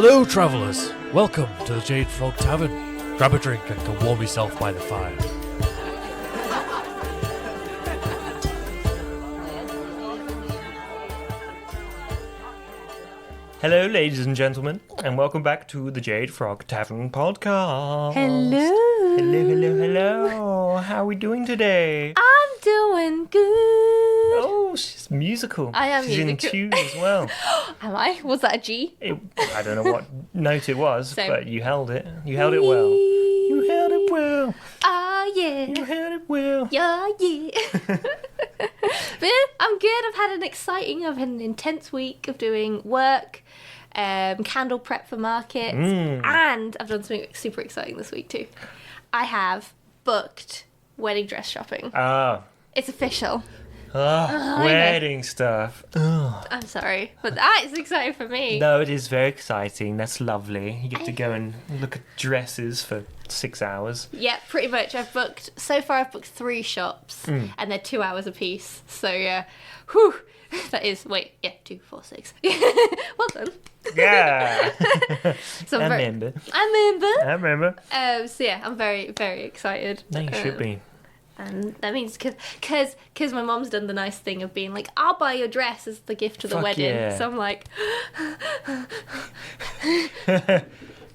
Hello, travellers. Welcome to the Jade Frog Tavern. Grab a drink and come warm yourself by the fire. Hello, ladies and gentlemen, and welcome back to the Jade Frog Tavern podcast. Hello. Hello. How are we doing today? I'm doing good. Oh, she's musical. I am She's musical. in tune as well. Am I? Was that a G? I don't know what note it was, Same. but you held it. You held it well. You held it well. Oh, yeah. You held it well. Yeah. But I'm good. I've had an intense week of doing work, candle prep for markets, and I've done something super exciting this week too. I have booked wedding dress shopping. Ah, It's official. wedding stuff. I'm sorry, but that is exciting for me. No, it is very exciting. That's lovely. You get to go and look at dresses for 6 hours. Yeah, pretty much. I've booked 3 shops, and they're 2 hours a piece. So yeah, whew, that is 2, 4, 6. Well done. Yeah. So I remember. So yeah, I'm very, very excited. No, you should be. And that means because my mom's done the nice thing of being like, I'll buy your dress as the gift to the Fuck wedding. yeah. So I'm like,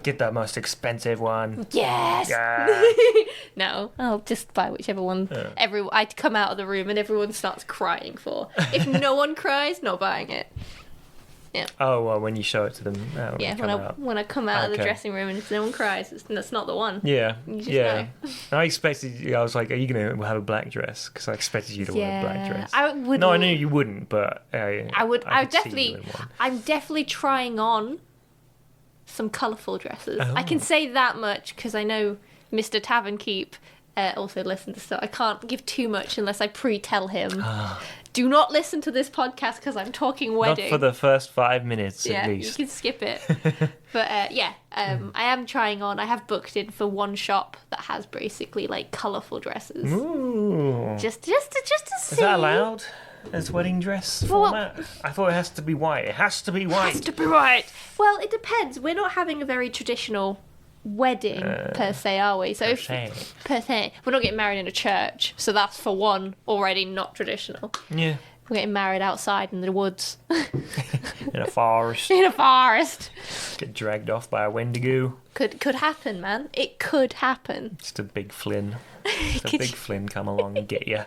Get that most expensive one. yes. Yeah. No, I'll just buy whichever one. I'd come out of the room and everyone starts crying for. If no one cries, not buying it. Oh, well, when you show it to them. Yeah, when I come out of the dressing room and if no one cries, that's not the one. Yeah, You just yeah. know. I expected, I was like, are you going to have a black dress? Because I expected you to wear a black dress. I would. No, I knew you wouldn't, but I would could see definitely. you in one. I'm definitely trying on some colourful dresses. Oh. I can say that much because I know Mr. Tavernkeep also listens to stuff. I can't give too much unless I pre-tell him. Do not listen to this podcast because I'm talking wedding. Not for the first 5 minutes, yeah, at least. you can skip it. But I am trying on. I have booked in for one shop that has basically like colourful dresses. Ooh. Just to see. Is that allowed as wedding dress Well, format? I thought it has to be white. It has to be white. Has to be right. Well, it depends. We're not having a very traditional wedding per se, are we? So per se, we're not getting married in a church. So that's for one already not traditional. Yeah. We're getting married outside in the woods, In a forest. in a forest. Get dragged off by a Wendigo. Could happen, man. It could happen. Just a big Flynn. Just a big Flynn come along and get you.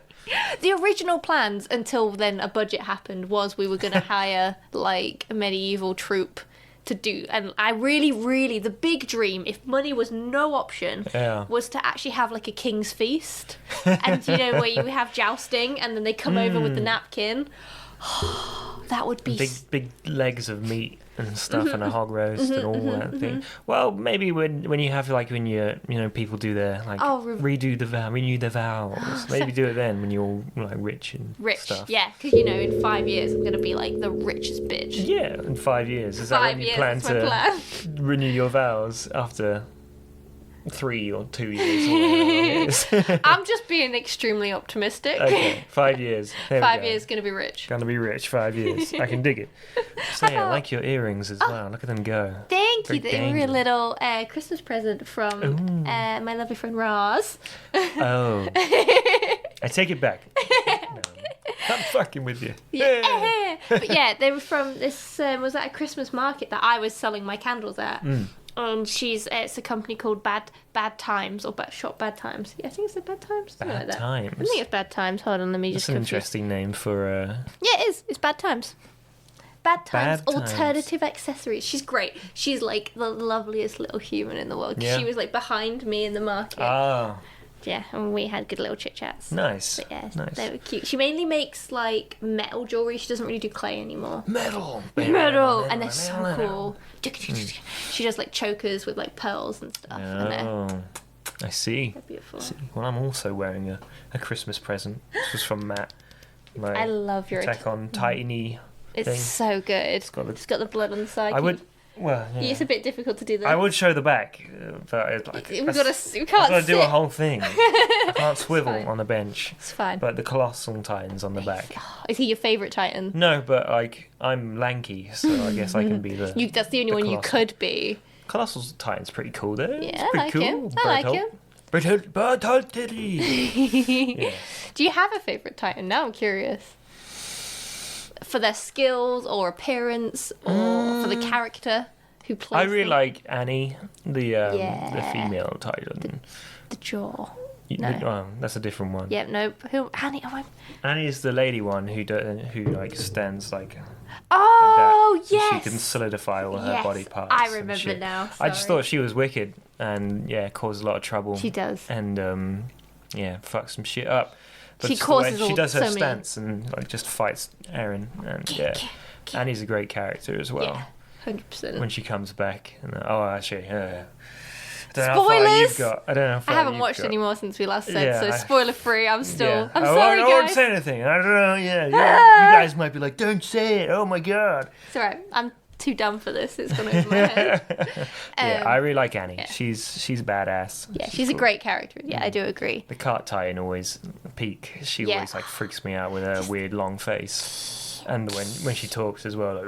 The original plans until then a budget happened was we were going to hire like a medieval troupe to do, and I really the big dream, if money was no option, was to actually have like a king's feast. And you know, where you have jousting and then they come over with the napkin. That would be big legs of meat and stuff and a hog roast and all that thing. Well, maybe when you have like when people do their like renew their vows. Maybe do it then when you're all like rich and stuff. Yeah, because in 5 years I'm gonna be like the richest bitch. Yeah, in 5 years. Is that when you plan to renew your vows after 3 or 2 years? Or whatever it is? I'm just being extrememely optimistic. Okay, 5 years. There 5 we go. years gonna be rich. Gonna be rich, 5 years. I can dig it. So yeah, I like your earrings as well. Look at them go. Thank you. Very They were a dangly. little Christmas present from my lovely friend Roz. Oh. I take it back. No, I'm fucking with you. Yeah. But yeah, they were from this, was that a Christmas market that I was selling my candles at. It's a company called Bad Times, or Shop Bad Times. Yeah, I think it's the Bad Times. Something Bad like that. Times. I think it's Bad Times. Hold on, let me That's just an confuse. interesting name for Yeah, it is. It's Bad Times. Bad Times. Bad Times. Alternative accessories. She's great. She's like the loveliest little human in the world. Yeah. She was like behind me in the market. Yeah, and we had good little chit chats. Nice. But yeah, Nice. they were cute. She mainly makes like metal jewelry. She doesn't really do clay anymore. Metal, And they're so cool. She does like chokers with like pearls and stuff. And Oh, I see. they're beautiful. Well, I'm also wearing a Christmas present. This was from Matt. My I love your Attack on Titany It's thing. so good. got It's got the blood on the side. Well, yeah. It's a bit difficult to do that. I would show the back, but we I've can't got to do a sit. whole thing. I can't swivel fine. on the bench. It's fine. But the colossal Titan's on the back. Is he your favourite Titan? No, but like I'm lanky, so I guess I can be the. That's the only one you could be. Colossal Titan's pretty cool though. Yeah, it's pretty I like him. Yeah. Do you have a favourite Titan? Now I'm curious. For their skills or appearance or for the character who plays I really them? like Annie, the female Titan. The jaw. That's a different one. Yeah, no. Who? Annie. Annie is the lady one who like stands like. Oh, like that, yes. so she can solidify all her body parts. I and remember shit. now. I just sorry. thought she was wicked and caused a lot of trouble. She does. And fucks some shit up. But She it's the way causes she does her so many- stance and like just fights Eren, and Annie's a great character as well. Yeah, 100%. When she comes back, and actually, I don't know how far Spoilers! you've got. I don't know how far I haven't you've watched got. any more since we last said, Yeah, so spoiler free. I'm still. I'm I sorry, won't guys. say anything. I don't know. Yeah, you guys might be like, "Don't say it." Oh my god. It's alright. I'm too dumb for this. It's gone over my head. I really like Annie. yeah. She's badass. Yeah, she's a cool. great character. Yeah, I do agree. The cart Titan always peak. She Yeah. always like freaks me out with her weird long face, and when she talks as well. Like,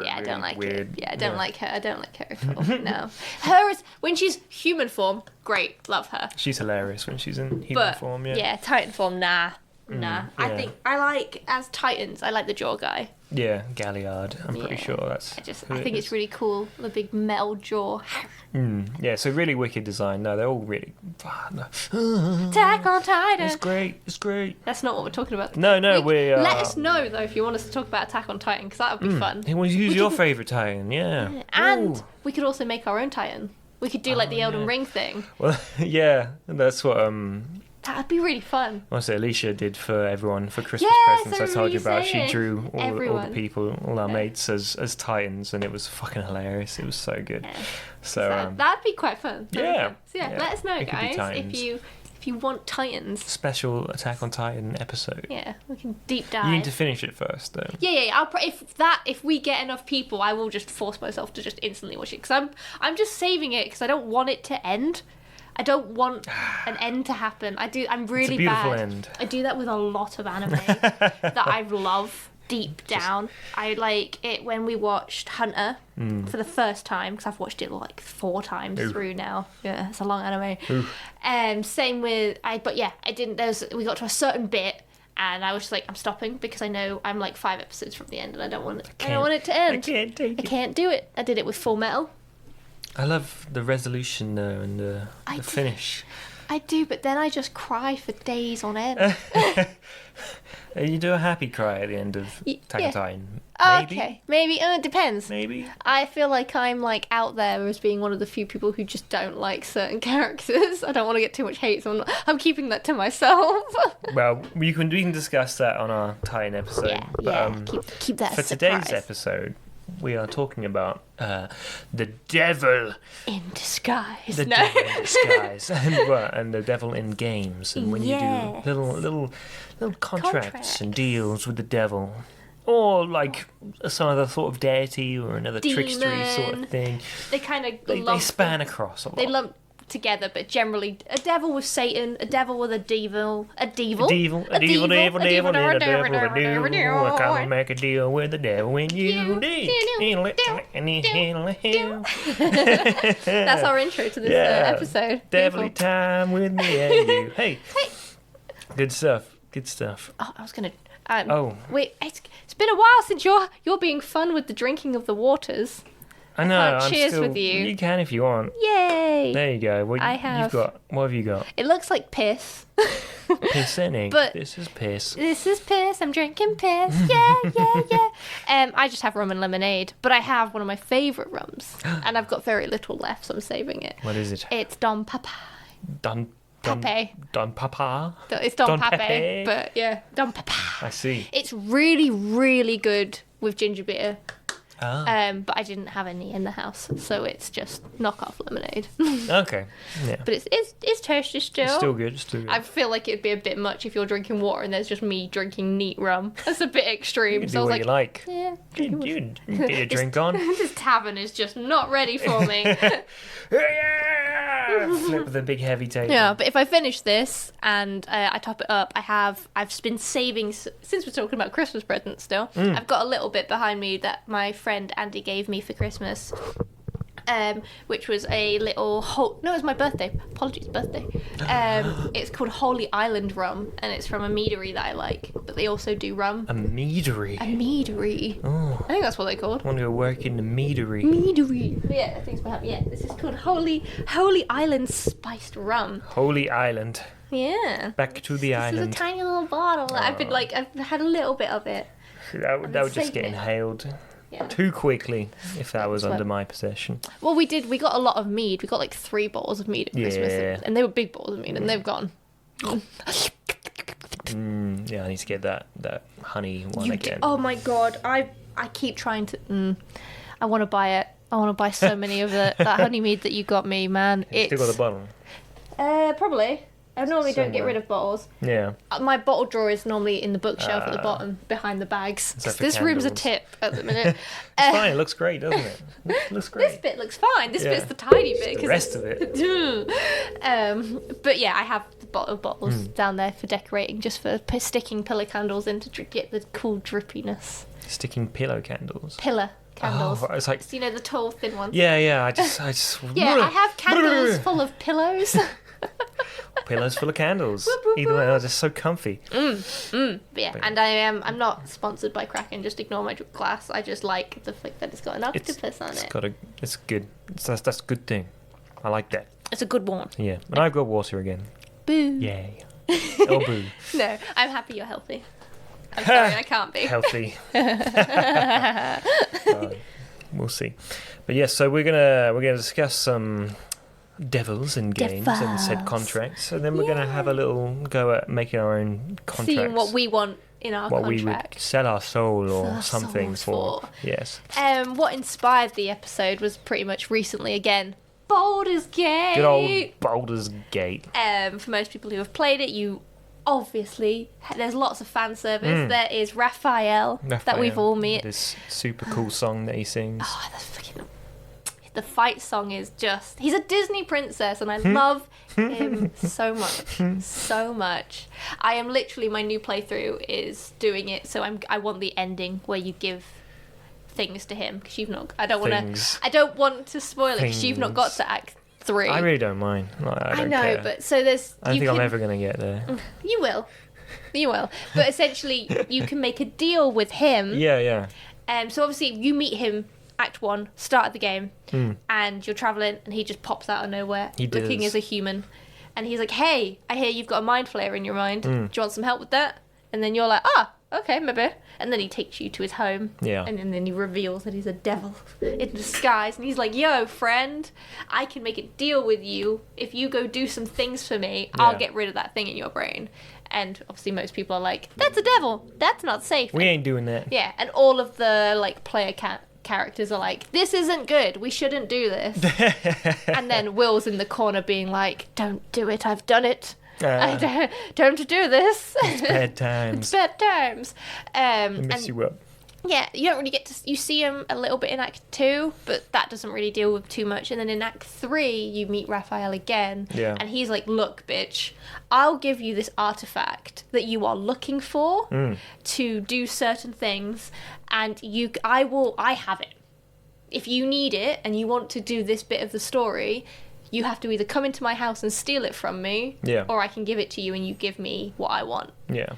Yeah, I don't like weird. it. Yeah, I don't like her. I don't like her at all. No, her is when she's human form. Great, love her. She's hilarious when she's in human form. Yeah. Titan form. Nah. I yeah. think I like as Titans. I like the jaw guy. Yeah, Galliard. I'm pretty Yeah. sure that's. I think it's really cool. The big metal jaw. Yeah, so really wicked design. No, they're all really. Attack on Titan. It's great. It's great. That's not what we're talking about. No, we. Let us know though if you want us to talk about Attack on Titan because that would be fun. Hey, who's your favourite Titan? Yeah. And Ooh. we could also make our own Titan. We could do like the Elden yeah. Ring thing. Well, yeah, that's what That would be really fun. what's it, Alicia did for everyone for Christmas Yes, presents. I I told you remember about. you She saying. drew all the Everyone. people, all our mates as Titans, and it was fucking hilarious. It was so good. Yeah. So That'd be quite fun. That'd be yeah, fun. So yeah, yeah. let us know, It could be guys, Titans. if you want Titans. special Attack on Titan episode. Yeah, we can deep dive. You need to finish it first, though. Yeah. If we get enough people, I will just force myself to just instantly watch it because I'm just saving it because I don't want it to end. I don't want an end to happen. I'm really beautiful bad. end. I do that with a lot of anime that I love deep down. I like it when we watched Hunter for the first time because I've watched it like 4 times through now. Yeah, it's a long anime. Same with I didn't. We got to a certain bit. And I was just like, I'm stopping because I know I'm like 5 episodes from the end, and I don't want it to end. I can't take I it. can't do it. I did it with Full Metal. I love the resolution though and the I do. finish. I do, but then I just cry for days on end. You do a happy cry at the end of Attack yeah. on Titan. Maybe. Okay, maybe. It depends. Maybe. I feel like I'm like out there as being one of the few people who just don't like certain characters. I don't want to get too much hate, so I'm keeping that to myself. Well, we can discuss that on our Titan episode. yeah, But, keep that for a today's surprise. episode, we are talking about the devil. In disguise. The No. devil in disguise, and the devil in games, and when you Yes. do little contracts Contracts. and deals with the devil, or like some other sort of deity or another trickstery sort Demon. of thing. They kind of They span across a lot. They lump together, but generally a devil with Satan, a devil with a devil, a devil. I can't make a deal with the devil when you That's our intro to this episode. Devilly Beautiful. time with me and you. Hey. Good stuff. Good stuff. Oh, I was gonna. Wait, it's been a while since you're being fun with the drinking of the waters. I know. I'm cheers still, with you. You can if you want. Yay! There you go. What I you've have. got? What have you got? It looks like piss. Piss and ink. But- This is piss. This is piss. I'm drinking piss. Yeah. I just have rum and lemonade, but I have one of my favourite rums, and I've got very little left, so I'm saving it. What is it? It's Don Papa. Don Pepe. Don Papa. It's Don, Don Pepe, Pepe. but yeah, Don Papa. I see. It's really, really good with ginger beer. But I didn't have any in the house, so it's just knockoff lemonade. Okay. Yeah. But it's tasty still. It's still good. Still good. I feel like it'd be a bit much if you're drinking water and there's just me drinking neat rum. That's a bit extreme. You can so do I was what you like. Yeah. You get your drink on. This tavern is just not ready for me. Flip with a big heavy table. Yeah, but if I finish this and I top it up, I've been saving since we're talking about Christmas presents still. I've got a little bit behind me that my friend Andy gave me for Christmas. Which was a little no, it was my birthday. Apologies, birthday. It's called Holy Island rum, and it's from a meadery that I like. But they also do rum. A meadery. A meadery. Oh. I think that's what they're called. I want to go work in the meadery. Meadery. Yeah, I think it's behind. Yeah, this is called Holy Island spiced rum. Holy Island. Yeah. Back to the island. This is a tiny little bottle. I've had a little bit of it. That would just get inhaled. Yeah. Too quickly if that was under my possession. Well, we got a lot of mead. We got like 3 bottles of mead at Christmas, and they were big bottles of mead, and they've gone. Yeah, I need to get that honey one again. Oh my god, I keep trying to. I want to buy it. I want to buy so many of that honey mead that you got me, man. Still got the bottle? Probably. I normally don't get rid of bottles. Yeah. My bottle drawer is normally in the bookshelf at the bottom, behind the bags. This room's a tip at the minute. It's fine. It looks great, doesn't it? It looks great. This bit looks fine. This bit's the tiny bit. The rest of it. But yeah, I have the bottles down there for decorating, just for sticking pillar candles in to get the cool drippiness. Sticking pillow candles. Pillar candles. Oh, it's like, so, you know, the tall, thin ones. Yeah. I just. Yeah, I have candles full of pillows. Pillows full of candles. Either way, they're just so comfy. But yeah, and I'm not sponsored by Kraken. Just ignore my glass. I just like the fact that it's got an octopus on it. It's good. That's a good thing. I like that. It's a good one. Yeah, and I've got water again. Boo. Yay. Oh, boo. No, I'm happy you're healthy. I'm sorry, I can't be. Healthy. We'll see. But yes, so we're gonna discuss some devils in games and said contracts, and then we're gonna have a little go at making our own contracts. Seeing what we want in our contract. What we would sell our soul or something for. Yes. What inspired the episode was pretty much recently again. Baldur's Gate. Good old Baldur's Gate. For most people who have played it, obviously there's lots of fan service. There is Raphael that we've all met. This super cool song that he sings. Oh, the fight song is just... He's a Disney princess, and I love him so much. I am literally... My new playthrough is doing it, so I want the ending where you give things to him, because you've not... I don't want to spoil it, because you've not got to Act 3. I really don't mind. I don't know, care. but so there's... I don't think I'm ever going to get there. You will. But essentially, you can make a deal with him. Yeah. So obviously, you meet him... Act 1, start of the game, and you're travelling, and he just pops out of nowhere, looking as a human, and he's like, "Hey, I hear you've got a mind flayer in your mind. Do you want some help with that?" And then you're like, okay, maybe. And then he takes you to his home, and then he reveals that he's a devil in disguise, and he's like, "Yo, friend, I can make a deal with you. If you go do some things for me, I'll get rid of that thing in your brain." And obviously most people are like, "That's a devil. That's not safe." We ain't doing that. Yeah, and all of the player characters are like, "This isn't good, we shouldn't do this." And then Will's in the corner being like, "Don't do it, I've done it. Don't do this." It's bad times. It mess you up. Yeah, you don't really get to... You see him a little bit in Act 2, but that doesn't really deal with too much. And then in Act 3, you meet Raphael again. Yeah. And he's like, "Look, bitch, I'll give you this artifact that you are looking for to do certain things, and I have it. If you need it and you want to do this bit of the story, you have to either come into my house and steal it from me, or I can give it to you and you give me what I want." Yeah.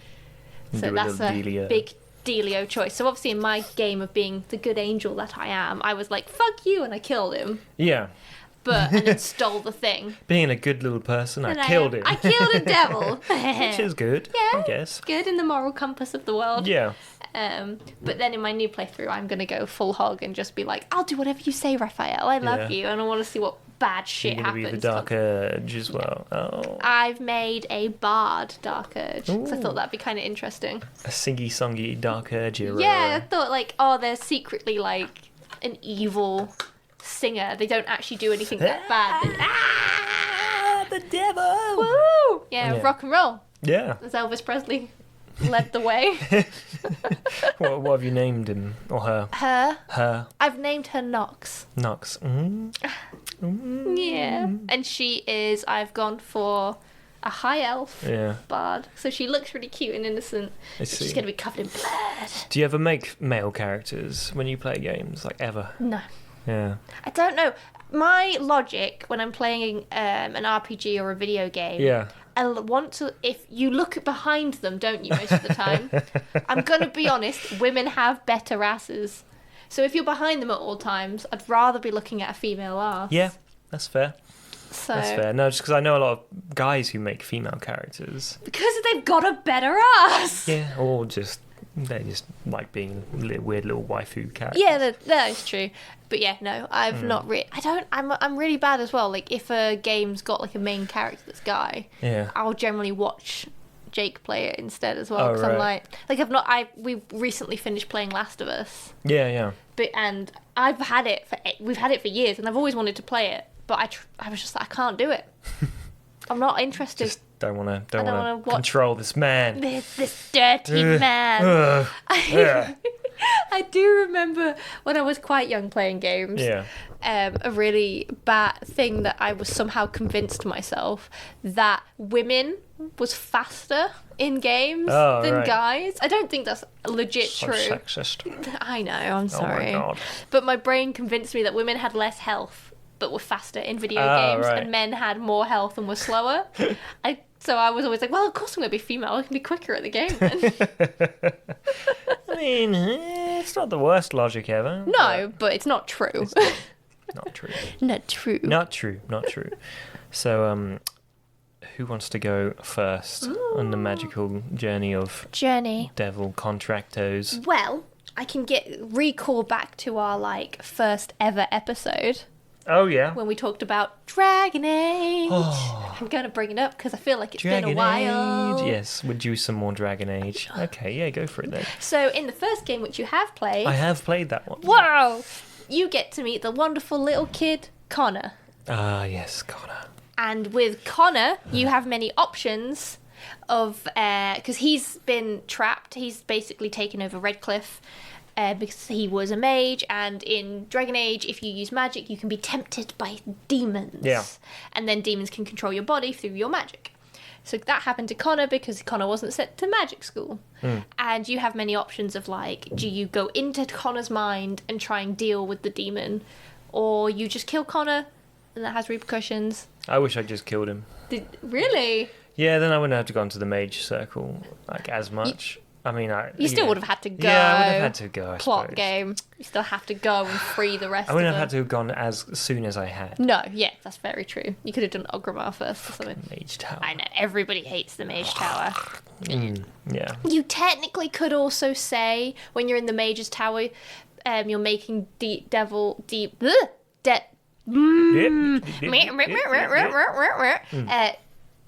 So that's a big dealio choice. So obviously in my game of being the good angel that I am, I was like, "Fuck you," and I killed him. Yeah. And then stole the thing. Being a good little person, I killed him. I killed a devil. Which is good, I guess. Good in the moral compass of the world. Yeah. But then in my new playthrough, I'm going to go full hog and just be like, "I'll do whatever you say, Raphael. I love you, and I want to see what bad shit happens." You're going to be the Dark Urge as well. Oh. I've made a bard Dark Urge, so I thought that'd be kind of interesting. A singy-songy Dark Urge hero. Yeah, I thought, they're secretly, an evil singer. They don't actually do anything that bad. The devil! Woo! Yeah, rock and roll. Yeah. As Elvis Presley led the way. What have you named him or her? Her. I've named her Nox. Nox. Yeah. And I've gone for a high elf bard. So she looks really cute and innocent. She's going to be covered in blood. Do you ever make male characters when you play games? Like, ever? No. Yeah. I don't know. My logic when I'm playing an RPG or a video game, I want to, if you look behind them, don't you, most of the time? I'm going to be honest, women have better asses. So if you're behind them at all times, I'd rather be looking at a female ass. Yeah, that's fair. So, that's fair. No, just because I know a lot of guys who make female characters. Because they've got a better ass! Yeah, or they just like being weird little waifu characters. Yeah, that is true. But yeah, no, I've not really... I'm really bad as well. Like, if a game's got, like, a main character that's guy, I'll generally watch Jake play it instead as well. Because I'm like... we recently finished playing Last of Us. Yeah. And we've had it for years, and I've always wanted to play it. But I was just like, I can't do it. I'm not interested. Just don't want to control this man. This dirty man. I do remember when I was quite young playing games. Yeah. A really bad thing that I was somehow convinced myself that women was faster in games than guys. I don't think that's legit so true. Sexist. I know, I'm sorry. Oh my God. But my brain convinced me that women had less health but were faster in video games, and men had more health and were slower. So I was always like, well, of course I'm going to be female. I can be quicker at the game then. I mean, it's not the worst logic ever. No, but it's not true. It's not true. Not true. Not true. So, who wants to go first on the magical journey of devil contractos? Well, I can recall back to our first ever episode. Oh, yeah. When we talked about Dragon Age. Oh. I'm going to bring it up because I feel like it's Dragon been a while. Age. Yes, we'll do some more Dragon Age. Okay, yeah, go for it then. So, in the first game, which you have played... I have played that one. Wow! You get to meet the wonderful little kid, Connor. Ah, yes, Connor. And with Connor, you have many options of... Because he's been trapped. He's basically taken over Redcliffe. Because he was a mage, and in Dragon Age, if you use magic, you can be tempted by demons. Yeah. And then demons can control your body through your magic. So that happened to Connor because Connor wasn't sent to magic school. And you have many options of do you go into Connor's mind and try and deal with the demon, or you just kill Connor, and that has repercussions. I wish I just killed him. Really? Yeah, then I wouldn't have to go into the mage circle as much. You still would have had to go. Yeah, I would have had to go. Plot game. You still have to go and free the rest of them. I wouldn't have had to have gone as soon as I had. No, yeah, that's very true. You could have done Ogrimmar first or something. Mage Tower. I know, everybody hates the Mage Tower. Yeah. You technically could also say, when you're in the Mage's Tower, you're making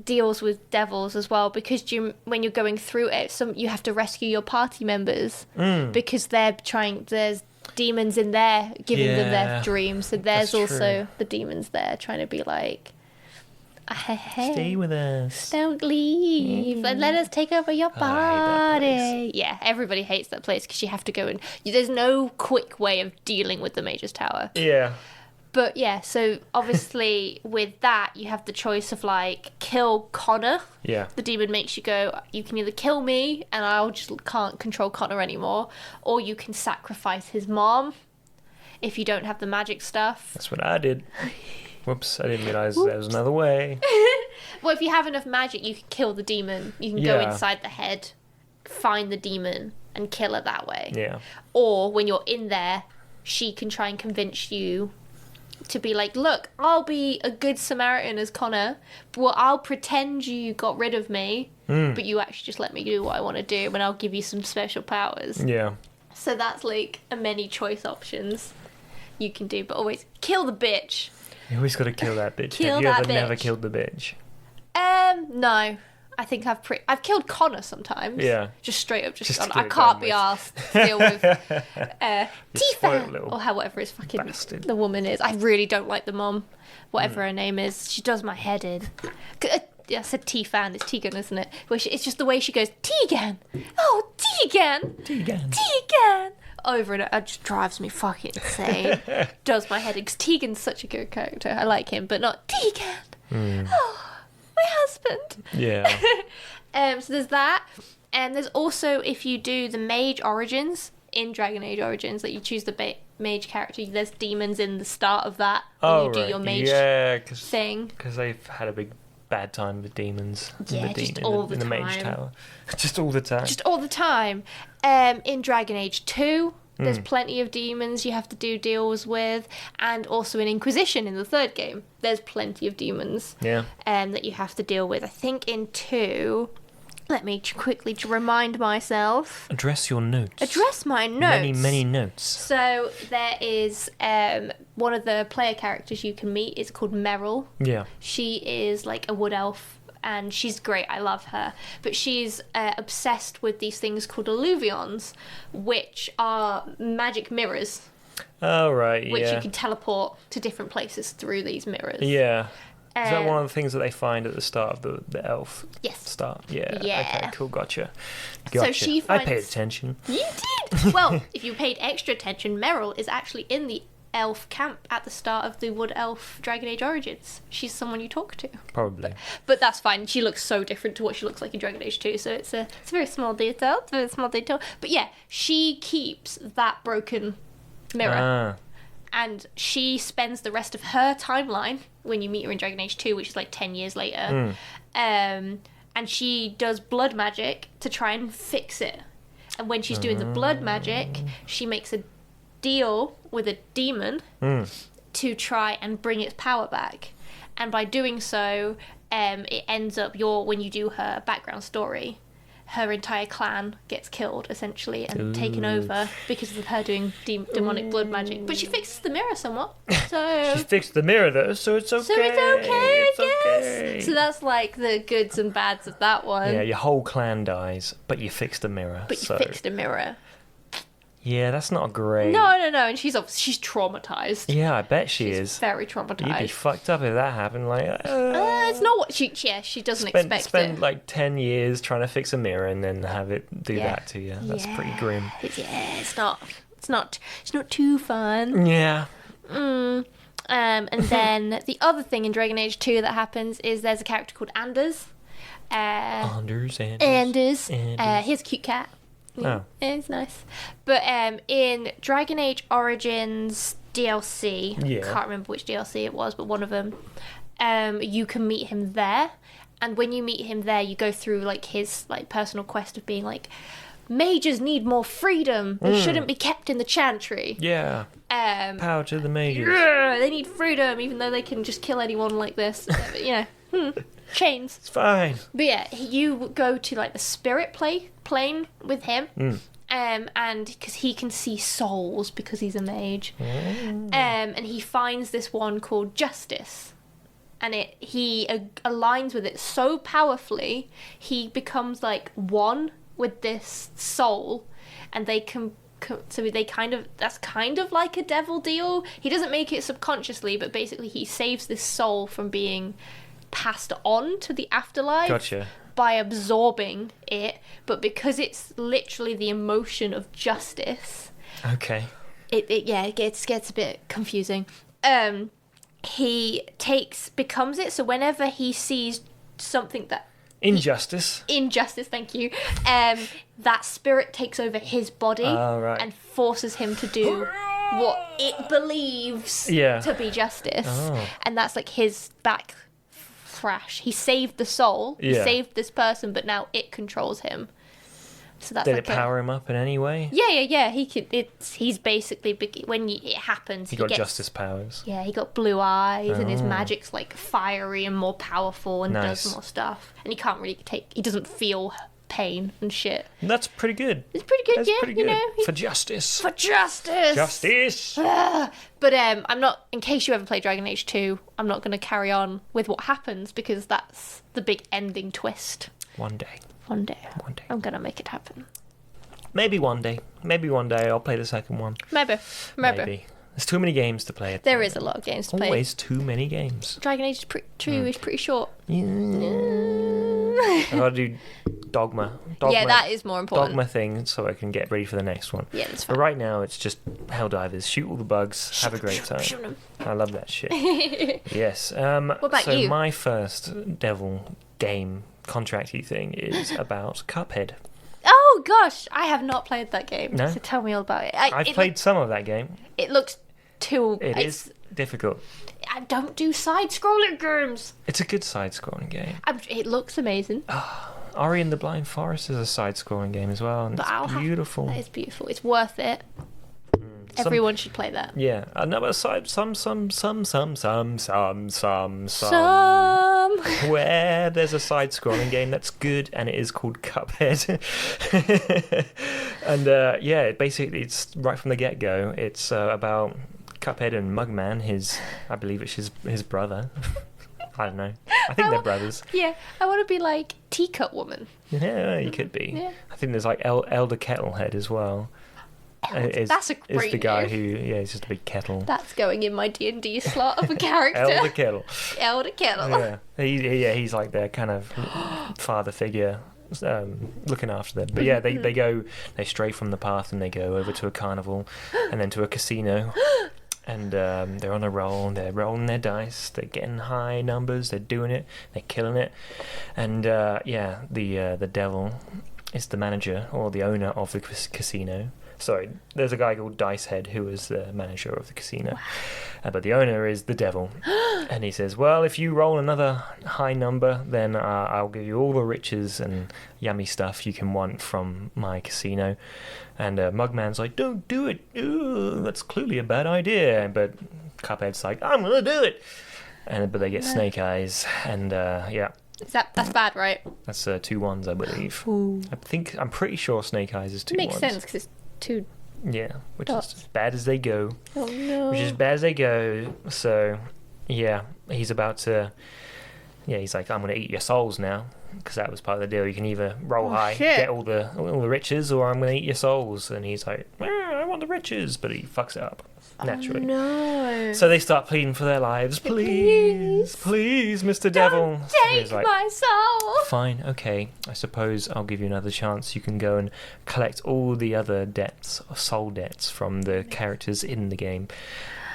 deals with devils as well, because when you're going through it, you have to rescue your party members because there's demons in there giving them their dreams, so there's also the demons there trying to be like, hey, stay with us, don't leave, and let us take over your body. Yeah, everybody hates that place because you have to go and there's no quick way of dealing with the Mage's Tower. Yeah. But yeah, so obviously with that, you have the choice of kill Connor. Yeah. The demon makes you go, you can either kill me and I just can't control Connor anymore, or you can sacrifice his mom if you don't have the magic stuff. That's what I did. Whoops, I didn't realise there was another way. Well, if you have enough magic, you can kill the demon. You can go inside the head, find the demon, and kill her that way. Yeah. Or when you're in there, she can try and convince you to be like, look, I'll be a good Samaritan as Connor, but I'll pretend you got rid of me, but you actually just let me do what I want to do, and I'll give you some special powers. Yeah. So that's a many choice options you can do, but always kill the bitch. You always got to kill that bitch. Kill Have you that ever bitch. never killed the bitch? No. I think I've killed Connor sometimes. Yeah. Just straight up, I can't be asked to deal with Tifa, or however his fucking bastard. the woman is. I really don't like the mom, whatever her name is. She does my head in. I said T-Fan, it's Tegan, isn't it? It's just the way she goes, Tegan! Oh, Tegan! Tegan! Over and over. It just drives me fucking insane. Does my head in. Because Tegan's such a good character. I like him, but not Tegan! Oh, my husband! Yeah. So there's that. And there's also, if you do the mage origins, in Dragon Age Origins, that you choose the mage character, there's demons in the start of that when you do your mage thing. Because they've had a bad time with demons. Yeah, just all the time. In the mage tower. Just all the time. Just all the time. In Dragon Age 2, there's plenty of demons you have to do deals with. And also in Inquisition, in the third game, there's plenty of demons that you have to deal with. I think in 2... Let me quickly remind myself. Address your notes. Address my notes. Many notes. So there is one of the player characters you can meet is called Meryl. Yeah. She is like a wood elf, and she's great. I love her. But she's obsessed with these things called illuvions, which are magic mirrors. Oh, right, Which you can teleport to different places through these mirrors. Yeah. Is that one of the things that they find at the start of the elf start? Yeah. Okay, cool, gotcha. So she finds... I paid attention. You did? Well, if you paid extra attention, Meryl is actually in the elf camp at the start of the Wood Elf Dragon Age Origins. She's someone you talk to. Probably. But that's fine. She looks so different to what she looks like in Dragon Age 2, so it's a very small detail. But yeah, she keeps that broken mirror. And she spends the rest of her timeline, when you meet her in Dragon Age 2, which is like 10 years later, and she does blood magic to try and fix it. And when she's doing the blood magic, she makes a deal with a demon to try and bring its power back. And by doing so, it ends up when you do her background story, her entire clan gets killed, essentially, and taken over because of her doing demonic blood magic. But she fixes the mirror somewhat. So she fixed the mirror, though, so it's okay. So it's okay, I guess. Okay. So that's like the goods and bads of that one. Yeah, your whole clan dies, but you fixed the mirror. But you fixed the mirror. Yeah, that's not great. No. And she's traumatized. Yeah, I bet she's very traumatized. You'd be fucked up if that happened. Like, it's not what she doesn't expect it. Spend like 10 years trying to fix a mirror and then have it do that to you. That's pretty grim. Yeah, it's not too fun. Yeah. And then the other thing in Dragon Age 2 that happens is there's a character called Anders. Anders. He has a cute cat. Oh. It's nice. But in Dragon Age Origins DLC, I can't remember which DLC it was, but one of them, you can meet him there. And when you meet him there, you go through like his like personal quest of being like, mages need more freedom. They shouldn't be kept in the chantry. Yeah. Power to the mages. They need freedom, even though they can just kill anyone like this. Chains. It's fine. But yeah, you go to like the spirit plane with him, and because he can see souls because he's a mage, and he finds this one called Justice, and he aligns with it so powerfully he becomes like one with this soul, and they can. So that's kind of like a devil deal. He doesn't make it subconsciously, but basically he saves this soul from being passed on to the afterlife by absorbing it, but because it's literally the emotion of justice, it gets a bit confusing. He becomes it, so whenever he sees something that injustice, thank you, that spirit takes over his body and forces him to do what it believes to be justice, and that's like his back crash. He saved the soul. He saved this person, but now it controls him. So that's Did it power him up in any way? Yeah. He's basically when it happens. He got justice powers. Yeah, he got blue eyes, and his magic's like fiery and more powerful and does more stuff. And he can't really he doesn't feel pain and shit. That's pretty good. It's pretty good, pretty good. For justice. Justice! But I'm not, in case you ever play Dragon Age 2, I'm not going to carry on with what happens because that's the big ending twist. One day. One day. One day. I'm gonna make it happen. Maybe one day. Maybe one day I'll play the second one. Maybe. There's too many games to play. There is a lot of games to play. Always too many games. Dragon Age 2 is pretty short. Yeah. I gotta do Dogma. Yeah, that is more important. Dogma thing, so I can get ready for the next one. Yeah, that's fine. But right now, it's just Helldivers. Shoot all the bugs. Have a great time. Shoot 'em. I love that shit. Yes. What about you? So my first Devil game contracty thing is about Cuphead. Oh gosh, I have not played that game. No? So tell me all about it. I've played some of that game. It looks too. It is difficult. I don't do side-scrolling games. It's a good side-scrolling game. It looks amazing. Ori and the Blind Forest is a side-scrolling game as well, and it's beautiful. That is beautiful. It's worth it. Everyone should play that. Yeah, another side. Some. Where there's a side-scrolling game that's good, and it is called Cuphead. And basically it's right from the get-go. It's about Cuphead and Mugman. I believe it's his brother. I don't know. I think they're brothers. Yeah, I want to be like Teacup Woman. Yeah, you could be. Yeah. I think there's like Elder Kettlehead as well. That's a great Is the guy name. he's just a big kettle. That's going in my D&D slot of a character. Elder Kettle. Elder Kettle. Yeah, he's like their kind of father figure, looking after them. But yeah, they stray from the path and they go over to a carnival, and then to a casino. And they're on a roll, they're rolling their dice, they're getting high numbers, they're doing it, they're killing it. And the devil is the manager or the owner of the casino. Sorry, there's a guy called Dicehead who is the manager of the casino. But the owner is the devil. And he says, well, if you roll another high number, then I'll give you all the riches and yummy stuff you can want from my casino. And Mugman's like, don't do it. Ooh, that's clearly a bad idea. But Cuphead's like, I'm going to do it. But they get snake eyes. And That's bad, right? That's 2 1s, I believe. Ooh. I'm pretty sure snake eyes is 2 1s. Makes sense because it's 2. Yeah, which dots. is as bad as they go. Oh no. Which is as bad as they go. So, yeah, he's about to. Yeah, he's like, I'm going to eat your souls now. Because that was part of the deal. You can either roll high, get all the riches, or I'm going to eat your souls. And he's like, I want the riches. But he fucks it up, naturally. Oh, no. So they start pleading for their lives. Please, Mr. Devil. Take my soul. Fine, okay. I suppose I'll give you another chance. You can go and collect all the other debts, soul debts, from the characters in the game.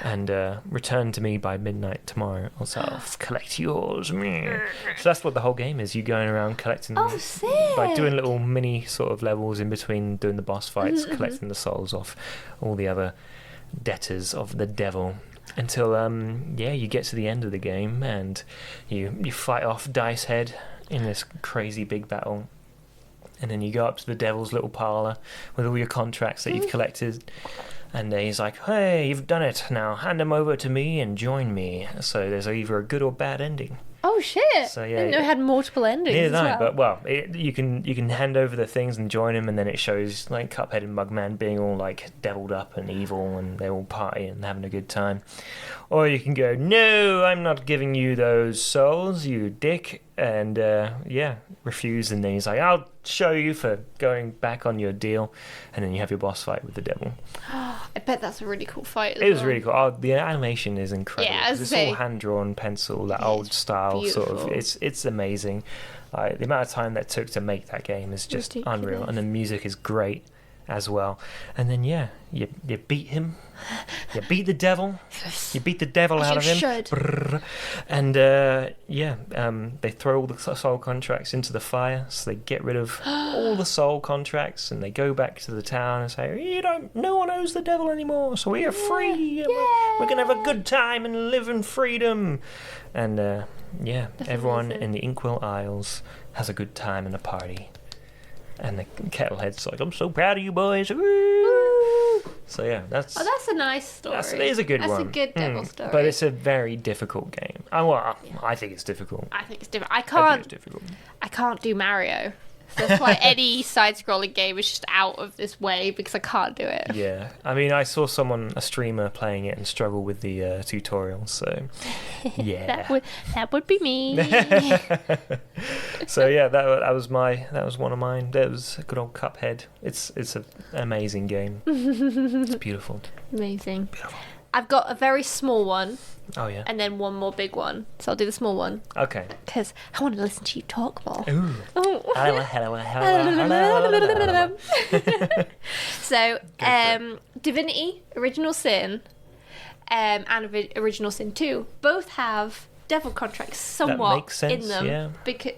And return to me by midnight tomorrow, or so I'll collect yours. So that's what the whole game is. You going around collecting, like doing little mini sort of levels in between doing the boss fights, collecting the souls off all the other debtors of the devil. Until you get to the end of the game and you fight off Dicehead in this crazy big battle. And then you go up to the devil's little parlour with all your contracts that you've collected. And he's like, hey, you've done it. Now hand them over to me and join me. So there's either a good or bad ending. Oh, shit. So, yeah, I didn't know it had multiple endings you can hand over the things and join him, and then it shows like Cuphead and Mugman being all like deviled up and evil, and they're all partying and having a good time. Or you can go, no, I'm not giving you those souls, you dick. And refuse, and then he's like, I'll show you for going back on your deal. And then you have your boss fight with the devil. I bet that's a really cool fight. It was really cool. Oh, the animation is incredible. Yeah, it's all hand drawn pencil, that old style beautiful. sort of. It's amazing. The amount of time that took to make that game is just unreal, and the music is great as well. And then you beat him. You beat the devil. You beat the devil out of him. Should. And they throw all the soul contracts into the fire, so they get rid of all the soul contracts, and they go back to the town and say, no one owes the devil anymore, so we are free. And we're gonna have a good time and live in freedom. And everyone in the Inkwell Isles has a good time and a party. And the Kettlehead's like, I'm so proud of you boys. Woo! So yeah, that's a nice story. It is a good one. That's a good devil story. But it's a very difficult game. I think it's difficult. I think it's difficult. I think it's difficult. I can't do Mario, So that's why any side-scrolling game is just out of this way because I can't do it. Yeah, I mean, I saw a streamer playing it and struggle with the tutorials. So, yeah, that would be me. So yeah, that was one of mine. That was a good old Cuphead. It's an amazing game. It's beautiful. Amazing. Beautiful. I've got a very small one. Oh yeah. And then one more big one. So I'll do the small one. Okay. Because I want to listen to you talk more. Ooh. Oh. So, Divinity, Original Sin, and Original Sin 2 both have devil contracts somewhat that makes sense, in them. Yeah. Because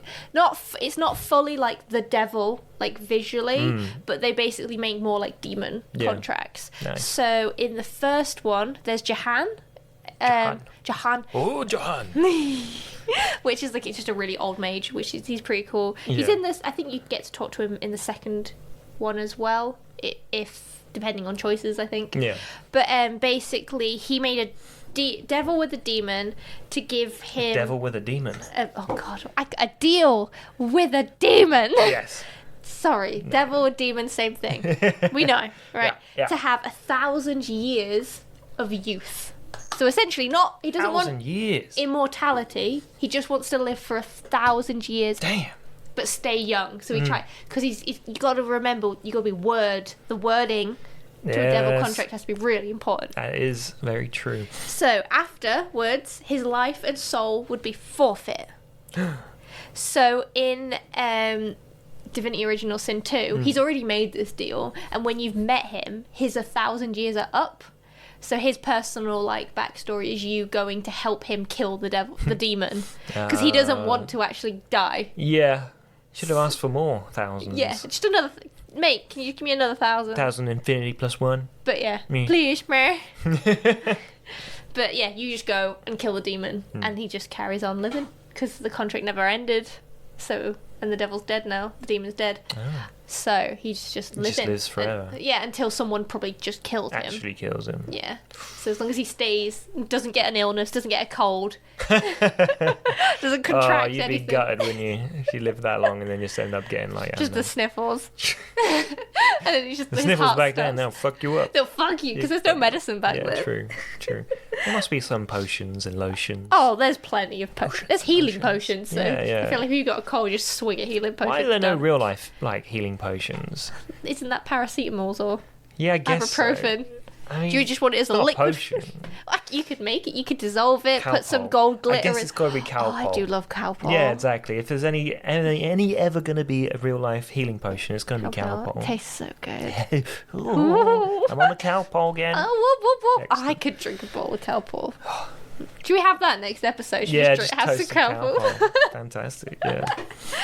it's not fully like the devil, like visually, but they basically make more like demon contracts. Nice. So in the first one, there's Jahan. Jahan. Oh, Jahan. Which is like, it's just a really old mage, he's pretty cool. Yeah. He's in this, I think you get to talk to him in the second one as well, if depending on choices, I think. Yeah. But basically, he made a devil with a demon to give him... Devil with a demon? Oh god, a deal with a demon! Yes. Sorry, no. Devil with demon, same thing. We know, right? Yeah. To have 1,000 years of youth. So essentially, he doesn't want years. Immortality. He just wants to live for 1,000 years. Damn. But stay young. So he try because you got to remember, you got to be the wording to a devil contract has to be really important. That is very true. So afterwards, his life and soul would be forfeit. So in Divinity Original Sin 2, he's already made this deal, and when you've met him, his 1,000 years are up. So his personal backstory is you going to help him kill the demon, because he doesn't want to actually die. Yeah, should have asked for more thousands. Yeah, just another. Mate, can you give me another 1,000? 1,000 infinity plus one. But yeah, please, meh. But yeah, you just go and kill the demon, and he just carries on living because the contract never ended. So, and the devil's dead now. The demon's dead. Oh. So he's just living. He just lives forever. Until someone probably just kills him. Actually kills him. Yeah. So as long as he stays, doesn't get an illness, doesn't get a cold, doesn't contract anything. You'd be gutted if you lived that long and then just end up getting just the sniffles. And then you just the sniffles back then, they'll fuck you up. They'll fuck you because there's no medicine back then. Yeah, true. There must be some potions and lotions. Oh, there's plenty of potions. There's healing potions. So I feel like if you got a cold, just swing a healing potion. Why are there no real life healing potions? Isn't that paracetamols or I guess ibuprofen? So. I mean, do you just want it as a liquid? Potion. You could make it. You could dissolve it. Calpol. Put some gold glitter. I guess it's got to be Calpol. Oh, I do love Calpol. Yeah, exactly. If there's any ever going to be a real life healing potion, it's going to be Calpol. It tastes so good. Ooh, I'm on the Calpol again. Oh, whoop. I could drink a bowl of Calpol. Should we have that next episode? Just have some Calpol. Fantastic. Yeah.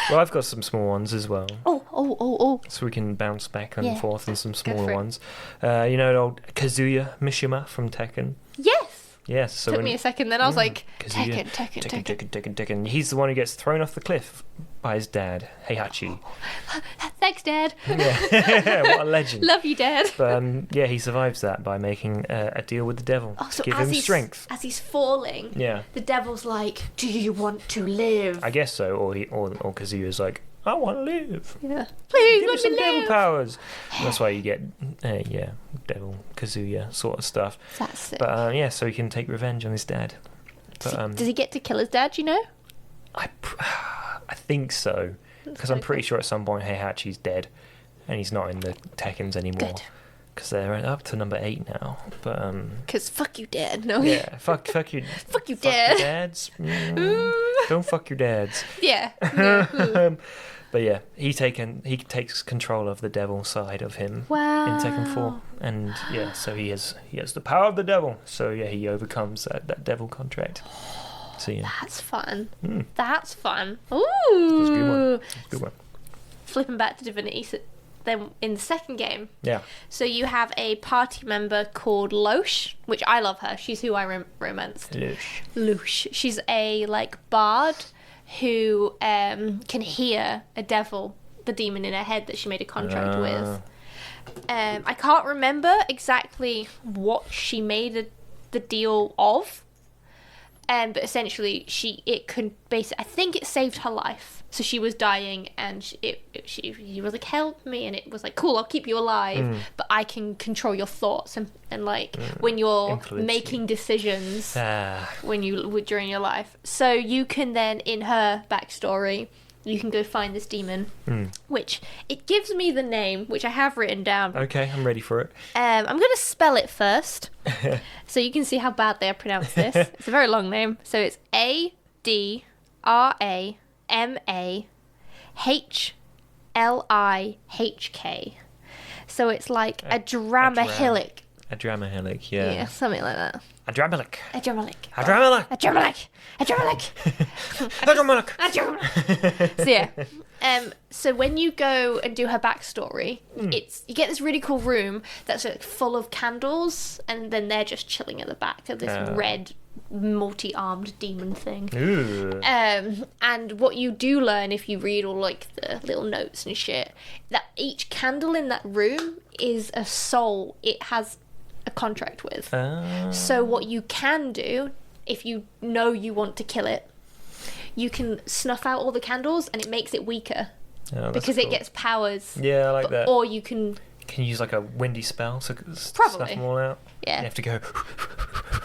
Well, I've got some small ones as well. Oh. So we can bounce back and forth on some smaller ones. You know, old Kazuya Mishima from Tekken. Yes. So took me a second. Then I was like, Tekken. He's the one who gets thrown off the cliff by his dad, Heihachi. Thanks, Dad. Yeah. What a legend. Love you, Dad. But he survives that by making a deal with the devil to give him strength. As he's falling, the devil's like, "Do you want to live?" I guess so. Or Kazuya's like, "I want to live. Yeah. Please, give me some devil live. powers." And that's why you get, devil Kazuya sort of stuff. That's it. But so he can take revenge on his dad. But, does he get to kill his dad? Do you know? I think so, because I'm pretty sure at some point Heihachi's dead, and he's not in the Tekkens anymore. Good. Because they're up to number 8 now. But because fuck you, Dad. No. Yeah, fuck you. Fuck you, Dad. Dad. Your dads. Don't fuck your dads. Yeah. But yeah, he takes control of the devil side of him in Tekken 4, and so he has the power of the devil. So he overcomes that devil contract. So that's fun. That's fun. Ooh, that's a good one. Flipping back to Divinity, so then in the second game, so you have a party member called Loesch, which I love her. She's who I romanced. Loesch. She's a bard who can hear the demon in her head that she made a contract with. I can't remember exactly what she made the deal of, But essentially, I think it saved her life. So she was dying, and she was like, help me, and it was like, cool, I'll keep you alive, but I can control your thoughts and like when you're Influence making decisions during your life. So you can then, in her backstory, you can go find this demon, which it gives me the name, which I have written down. Okay, I'm ready for it. I'm going to spell it first, so you can see how badly I pronounce this. It's a very long name. So it's Adramahillik. So it's like a Dramahillik. A Dramahillik, yeah. Yeah, something like that. A Dramahillik. A Dramahillik. A Dramahillik. A Dramahillik. A Dramahillik. A Dramahillik. A Dramahillik. So yeah. So when you go and do her backstory, you get this really cool room that's like full of candles, and then they're just chilling at the back of this red multi-armed demon thing. Ooh. And what you do learn if you read all like the little notes and shit, that each candle in that room is a soul it has a contract with. So what you can do, if you know you want to kill it, you can snuff out all the candles and it makes it weaker because it gets powers. Yeah, I like that. Or you can use like a windy spell to Probably. snuff them all out. Yeah. You have to go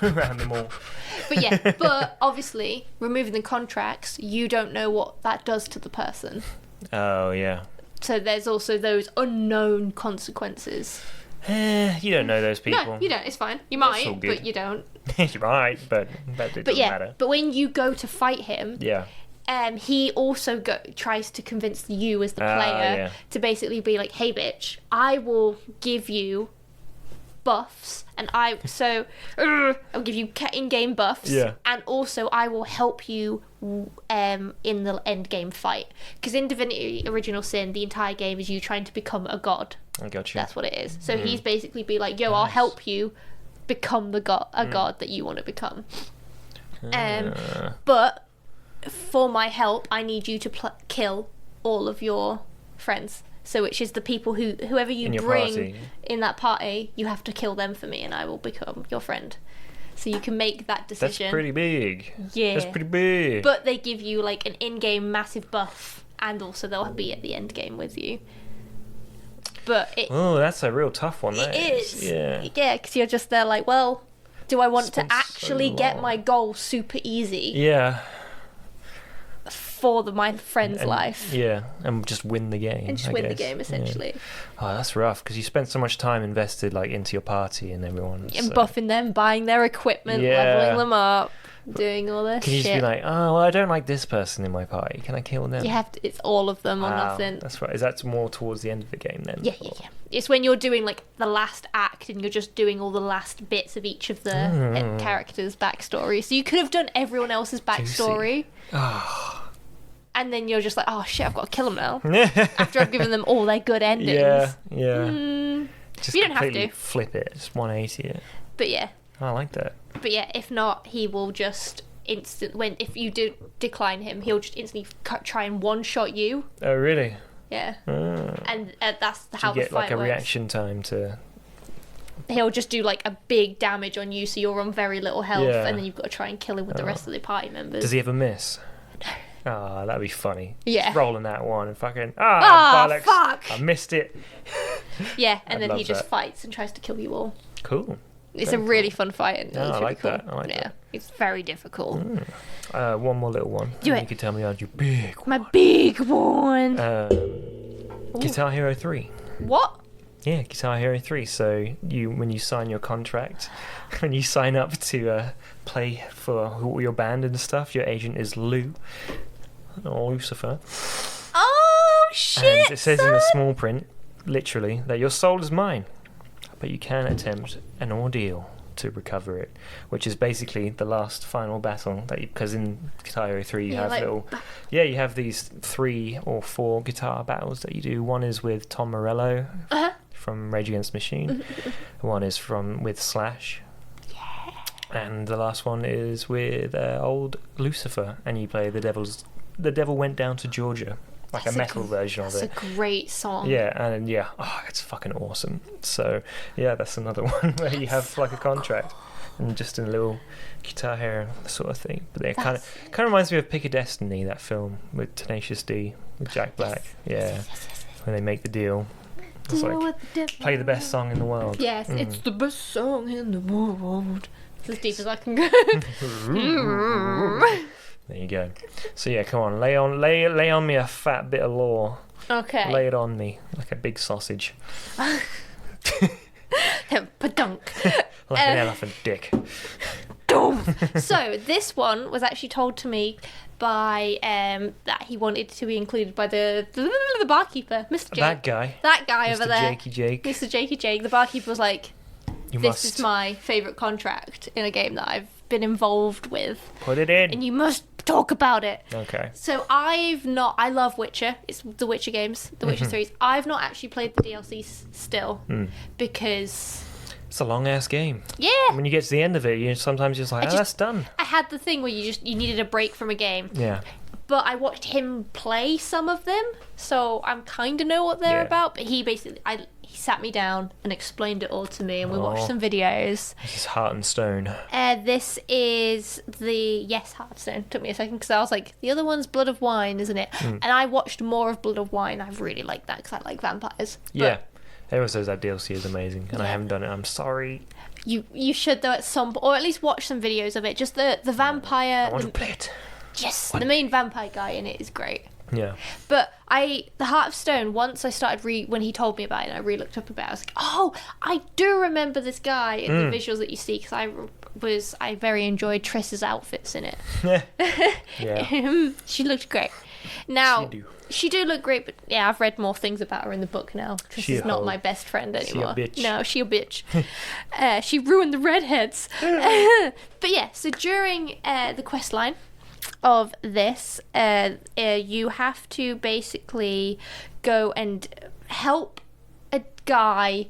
around them all. But obviously removing the contracts, you don't know what that does to the person. Oh yeah. So there's also those unknown consequences. You don't know those people. No, you don't. It's fine. You That's all might, good. but you don't. You might, but it doesn't matter. But when you go to fight him, he also tries to convince you as the player to basically be like, hey bitch, I will give you buffs, and I'll give you in-game buffs, and also I will help you in the end game fight, because in Divinity Original Sin the entire game is you trying to become a god. I got you. That's what it is. So he's basically be like, yo, I'll help you become a god that you want to become. But for my help, I need you to kill all of your friends. So which is the people whoever you bring in that party, you have to kill them for me, and I will become your friend. So you can make that decision. That's pretty big. Yeah. That's pretty big. But they give you like an in-game massive buff, and also they'll be at the end game with you. But that's a real tough one. It is. Yeah. Yeah, because you're just there like, well, do I want to actually get my goal super easy? Yeah. For my friend's life. Yeah, and just win the game. And just win the game, essentially. Yeah. Oh, that's rough, because you spent so much time invested like into your party and everyone. And buffing them, buying their equipment, leveling them up, doing all this shit. Can you just be like, oh, well, I don't like this person in my party. Can I kill them? You have to, it's all of them or nothing. That's right. Is that more towards the end of the game then? Yeah. It's when you're doing like the last act and you're just doing all the last bits of each of the characters' backstory. So you could have done everyone else's backstory. And then you're just like, oh shit, I've got to kill them now. After I've given them all their good endings. Yeah. Just you don't have to flip it, just 180 it. But yeah. I like that. But yeah, if not, he will just if you do decline him, he'll just instantly try and one-shot you. Oh really? Yeah. And that's how the fight works. You get like a reaction time to. He'll just do like a big damage on you, so you're on very little health, and then you've got to try and kill him with the rest of the party members. Does he ever miss? No. Ah, that'd be funny. Yeah. Just rolling that one and fucking bollocks. Fuck! I missed it. Yeah, and then he just fights and tries to kill you all. Cool. It's a really fun fight. And I like cool. that. I like that. It's very difficult. One more little one. Do it. You can tell me about your big one. My big one. Guitar Hero 3. What? Yeah, Guitar Hero 3. So when you sign your contract, when you sign up to play for your band and stuff, your agent is Lou. Or Lucifer. Oh shit! And it says in the small print, literally, that your soul is mine, but you can attempt an ordeal to recover it, which is basically the last final battle. Because in Guitar Hero 3 you have you have these 3 or 4 guitar battles that you do. One is with Tom Morello from Rage Against the Machine. One is with Slash. And the last one is with old Lucifer, and you play The Devil Went Down to Georgia, like a metal version of it. That's a great song. Yeah, and it's fucking awesome. So yeah, that's another one where you have like a contract. and just in a little guitar hair sort of thing. But it kind of reminds me of Pick a Destiny, that film with Tenacious D with Jack Black. Yes. When they make the deal. It's like play the best song in the world. Yes, it's the best song in the world. It's as deep as I can go. There you go. So yeah, come on, lay on me a fat bit of lore. Okay. Lay it on me like a big sausage. Padunk. Like an elephant dick. So this one was actually told to me by that he wanted to be included by the barkeeper, Mr. Jake. That guy Mr. over there. Jakey Jake. Mr. Jakey Jake. The barkeeper was like, this is my favourite contract in a game that I've been involved with. Put it in. And you must talk about it. Okay. So I love Witcher. It's the Witcher games, the Witcher series. I've not actually played the DLC still because it's a long ass game. Yeah. When you get to the end of it, you sometimes just like, that's done. I had the thing where you needed a break from a game. Yeah. But I watched him play some of them, so I kind of know what they're about. But he basically, he sat me down and explained it all to me, and we watched some videos. This is Heart and Stone. This is Hearthstone. Took me a second because I was like, the other one's Blood of Wine, isn't it? And I watched more of Blood of Wine. I really like that because I like vampires. Yeah. Everyone says that DLC is amazing, and I haven't done it. I'm sorry. You should though or at least watch some videos of it. Just the vampire. I want to play it. Yes, the main vampire guy in it is great. Yeah. But the Heart of Stone, once I started when he told me about it and I re-looked up about it, I was like, oh, I do remember this guy in the visuals that you see because I very enjoyed Triss's outfits in it. Yeah. She looked great. Now, she do look great, but yeah, I've read more things about her in the book now. Triss is not my best friend anymore. She a bitch. No, she a bitch. She ruined the redheads. But yeah, so during the quest line of this, you have to basically go and help a guy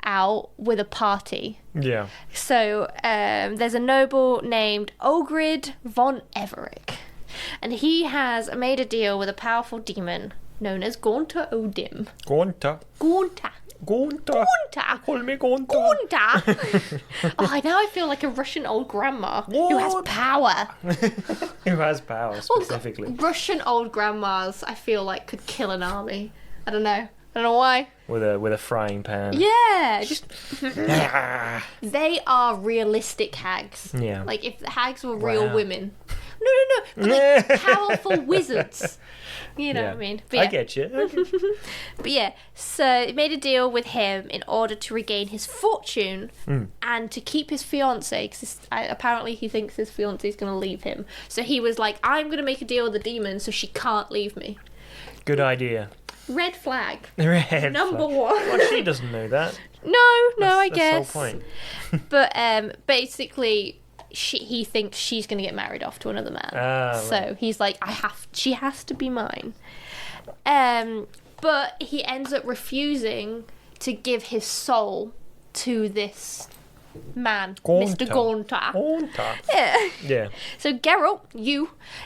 out with a party. Yeah. So there's a noble named Ogrid von Everick, and he has made a deal with a powerful demon known as Gaunter Odim. Gaunter. Call me Gaunter. Oh, now I feel like a Russian old grandma who has power. Who has power, specifically. Russian old grandmas, I feel like, could kill an army. I don't know why. With a frying pan. Yeah, just they are realistic hags. Yeah. Like if the hags were real women. No, but like powerful wizards. You know what I mean? But yeah. I get you. But yeah, so he made a deal with him in order to regain his fortune and to keep his fiancée, because apparently he thinks his fiancée is going to leave him. So he was like, I'm going to make a deal with the demon so she can't leave me. Good idea. Red flag. Number one. Well, she doesn't know that. No, I guess. That's the whole point. But basically, he thinks she's going to get married off to another man. So he's like, she has to be mine. But he ends up refusing to give his soul to this man, Mr. Gaunter. Yeah. So Geralt,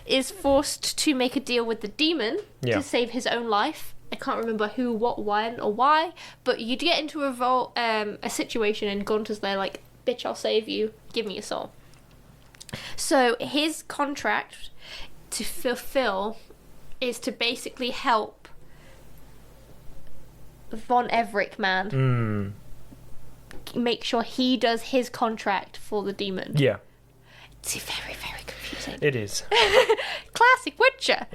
is forced to make a deal with the demon to save his own life. I can't remember who, what, when, or why, but you get into a situation and Gaunter's there like, bitch, I'll save you, give me your soul. So his contract to fulfill is to basically help Von Everick man make sure he does his contract for the demon. Yeah. It's very, very confusing. It is. Classic Witcher.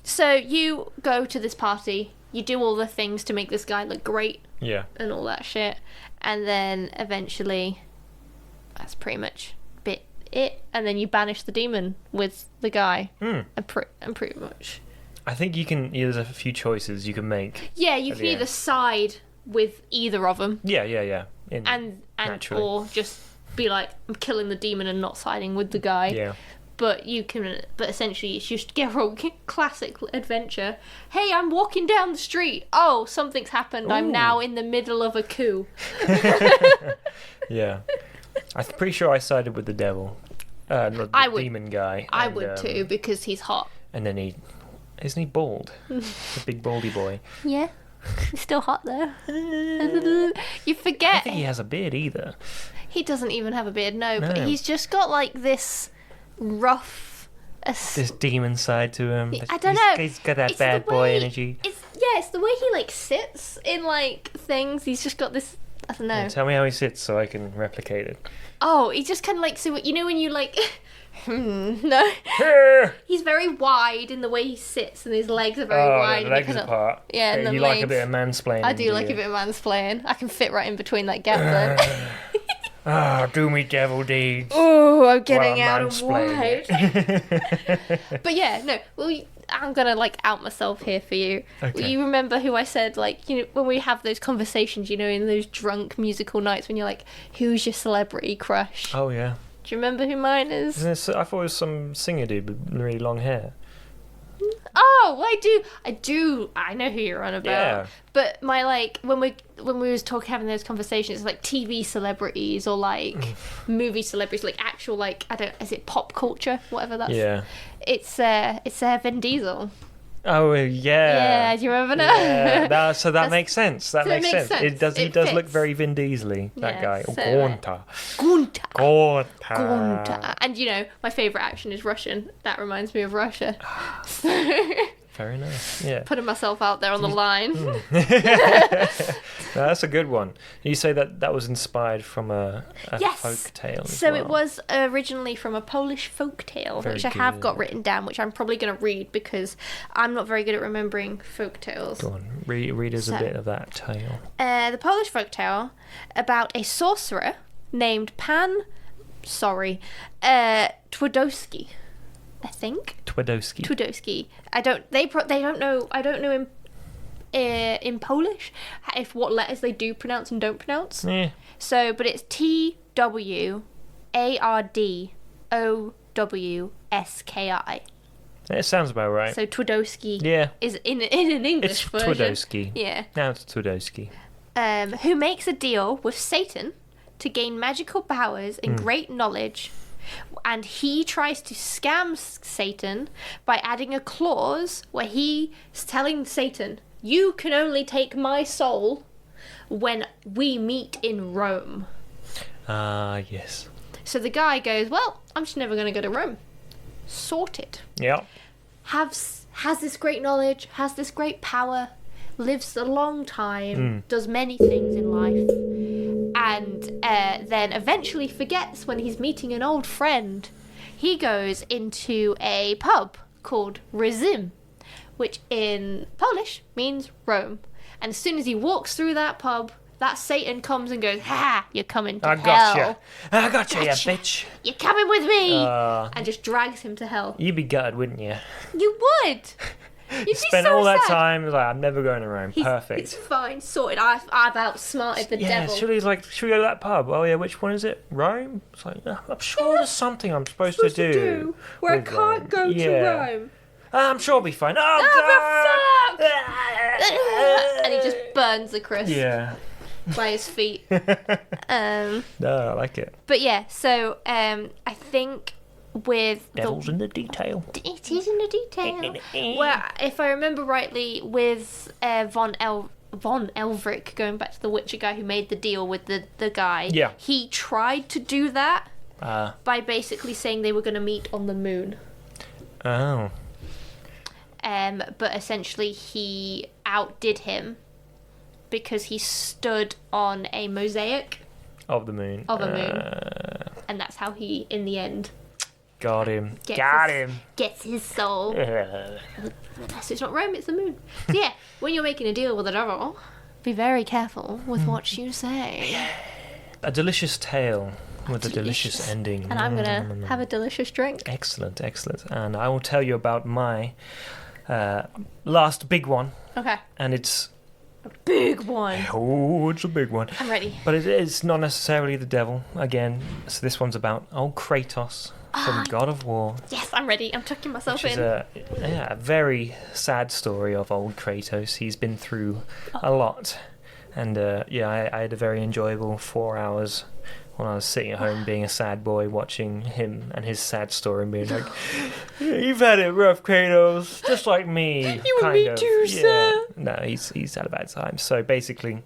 So you go to this party, you do all the things to make this guy look great. Yeah. And all that shit. And then eventually, that's pretty much it. And then you banish the demon with the guy. And pretty much. I think there's a few choices you can make. Yeah, you can either side with either of them. Yeah. And or just be like, I'm killing the demon and not siding with the guy. Yeah. But essentially it's just Geralt, classic adventure. Hey, I'm walking down the street. Oh, something's happened. Ooh. I'm now in the middle of a coup. Yeah. I'm pretty sure I sided with the devil. Not the demon guy. I would too, because he's hot. And then isn't he bald? The big baldy boy. Yeah. He's still hot though. You forget. I don't think he has a beard either. He doesn't even have a beard, no. But he's just got like this rough... This demon side to him. I don't know. He's got that bad boy energy. It's the way he like sits in like things. He's just got this... I don't know. Tell me how he sits so I can replicate it. Oh, he just kind of like... So, you know when you like... no. He's very wide in the way he sits, and his legs are very wide. The legs apart. Yeah, and you like a bit of mansplaining. I do like a bit of mansplaining. I can fit right in between that gap there. Do me devil deeds. Oh, I'm getting out of wide. But yeah, no. Well, I'm gonna like out myself here for you. Okay. You remember who I said, like, you know, when we have those conversations, you know, in those drunk musical nights when you're like, who's your celebrity crush? Oh yeah. Do you remember who mine is? I thought it was some singer dude with really long hair. Oh, I do. I know who you're on about. Yeah. But my like when we was having those conversations, like TV celebrities or like movie celebrities, like actual like is it pop culture, whatever that's. Yeah. It's Vin Diesel. Oh yeah. Yeah, do you remember now? Yeah, so that makes sense. That makes sense. It does. He does look fits. very Vin Diesel-y, that guy. So, Gunta. And you know, my favourite action is Russian. That reminds me of Russia. Very nice. Yeah. Putting myself out there on the line. No, that's a good one. You say that was inspired from a yes. folk tale. So it was originally from a Polish folk tale, which I have got written down, which I'm probably going to read because I'm not very good at remembering folk tales. Go on, read us a bit of that tale. The Polish folk tale about a sorcerer named Twardowski. I think Twardowski. I don't know in Polish if what letters they do pronounce and don't pronounce. Yeah. So, but it's Twardowski. It sounds about right. So Twardowski. Yeah. Is in an English it's version. Twardowski. Yeah. Now it's Twardowski. Who makes a deal with Satan to gain magical powers and great knowledge. And he tries to scam Satan by adding a clause where he's telling Satan, you can only take my soul when we meet in Rome. Yes. So the guy goes, well, I'm just never going to go to Rome. Sorted. Yeah. Has this great knowledge, has this great power, lives a long time, does many things in life. And then eventually forgets when he's meeting an old friend. He goes into a pub called Rezim, which in Polish means Rome. And as soon as he walks through that pub, that Satan comes and goes, ha, you're coming to hell. I got you, you bitch. You're coming with me. And just drags him to hell. You'd be gutted, wouldn't you? You would. You spent all that time like, I'm never going to Rome. Perfect. It's fine, sorted. I've outsmarted the devil. Should we go to that pub? Oh yeah, which one is it? Rome? It's like, I'm sure there's something I'm supposed to do where I can't go to Rome. I'm sure I'll be fine. Oh God! And he just burns the crisp. Yeah. By his feet. No, I like it. But yeah, so I think with Devil's in the detail. It is in the detail. Well, if I remember rightly, with Von Elvric, going back to the Witcher guy who made the deal with the guy, he tried to do that by basically saying they were going to meet on the moon. Oh. But essentially he outdid him because he stood on a mosaic of the moon. And that's how he, in the end, got him. Gets his soul. So it's not Rome, it's the moon. So yeah, when you're making a deal with the devil, be very careful with what you say. A delicious tale with a delicious ending. And I'm going to have a delicious drink. Excellent. And I will tell you about my last big one. Okay. And it's a big one. Oh, it's a big one. I'm ready. But it is not necessarily the devil. Again, so this one's about old Kratos from God of War. Yes, I'm ready. I'm tucking myself in. It's a very sad story of old Kratos. He's been through a lot. And I had a very enjoyable 4 hours when I was sitting at home being a sad boy, watching him and his sad story and being like, "You've had it rough, Kratos, just like me." You and me too, sir. No, he's had a bad time. So basically,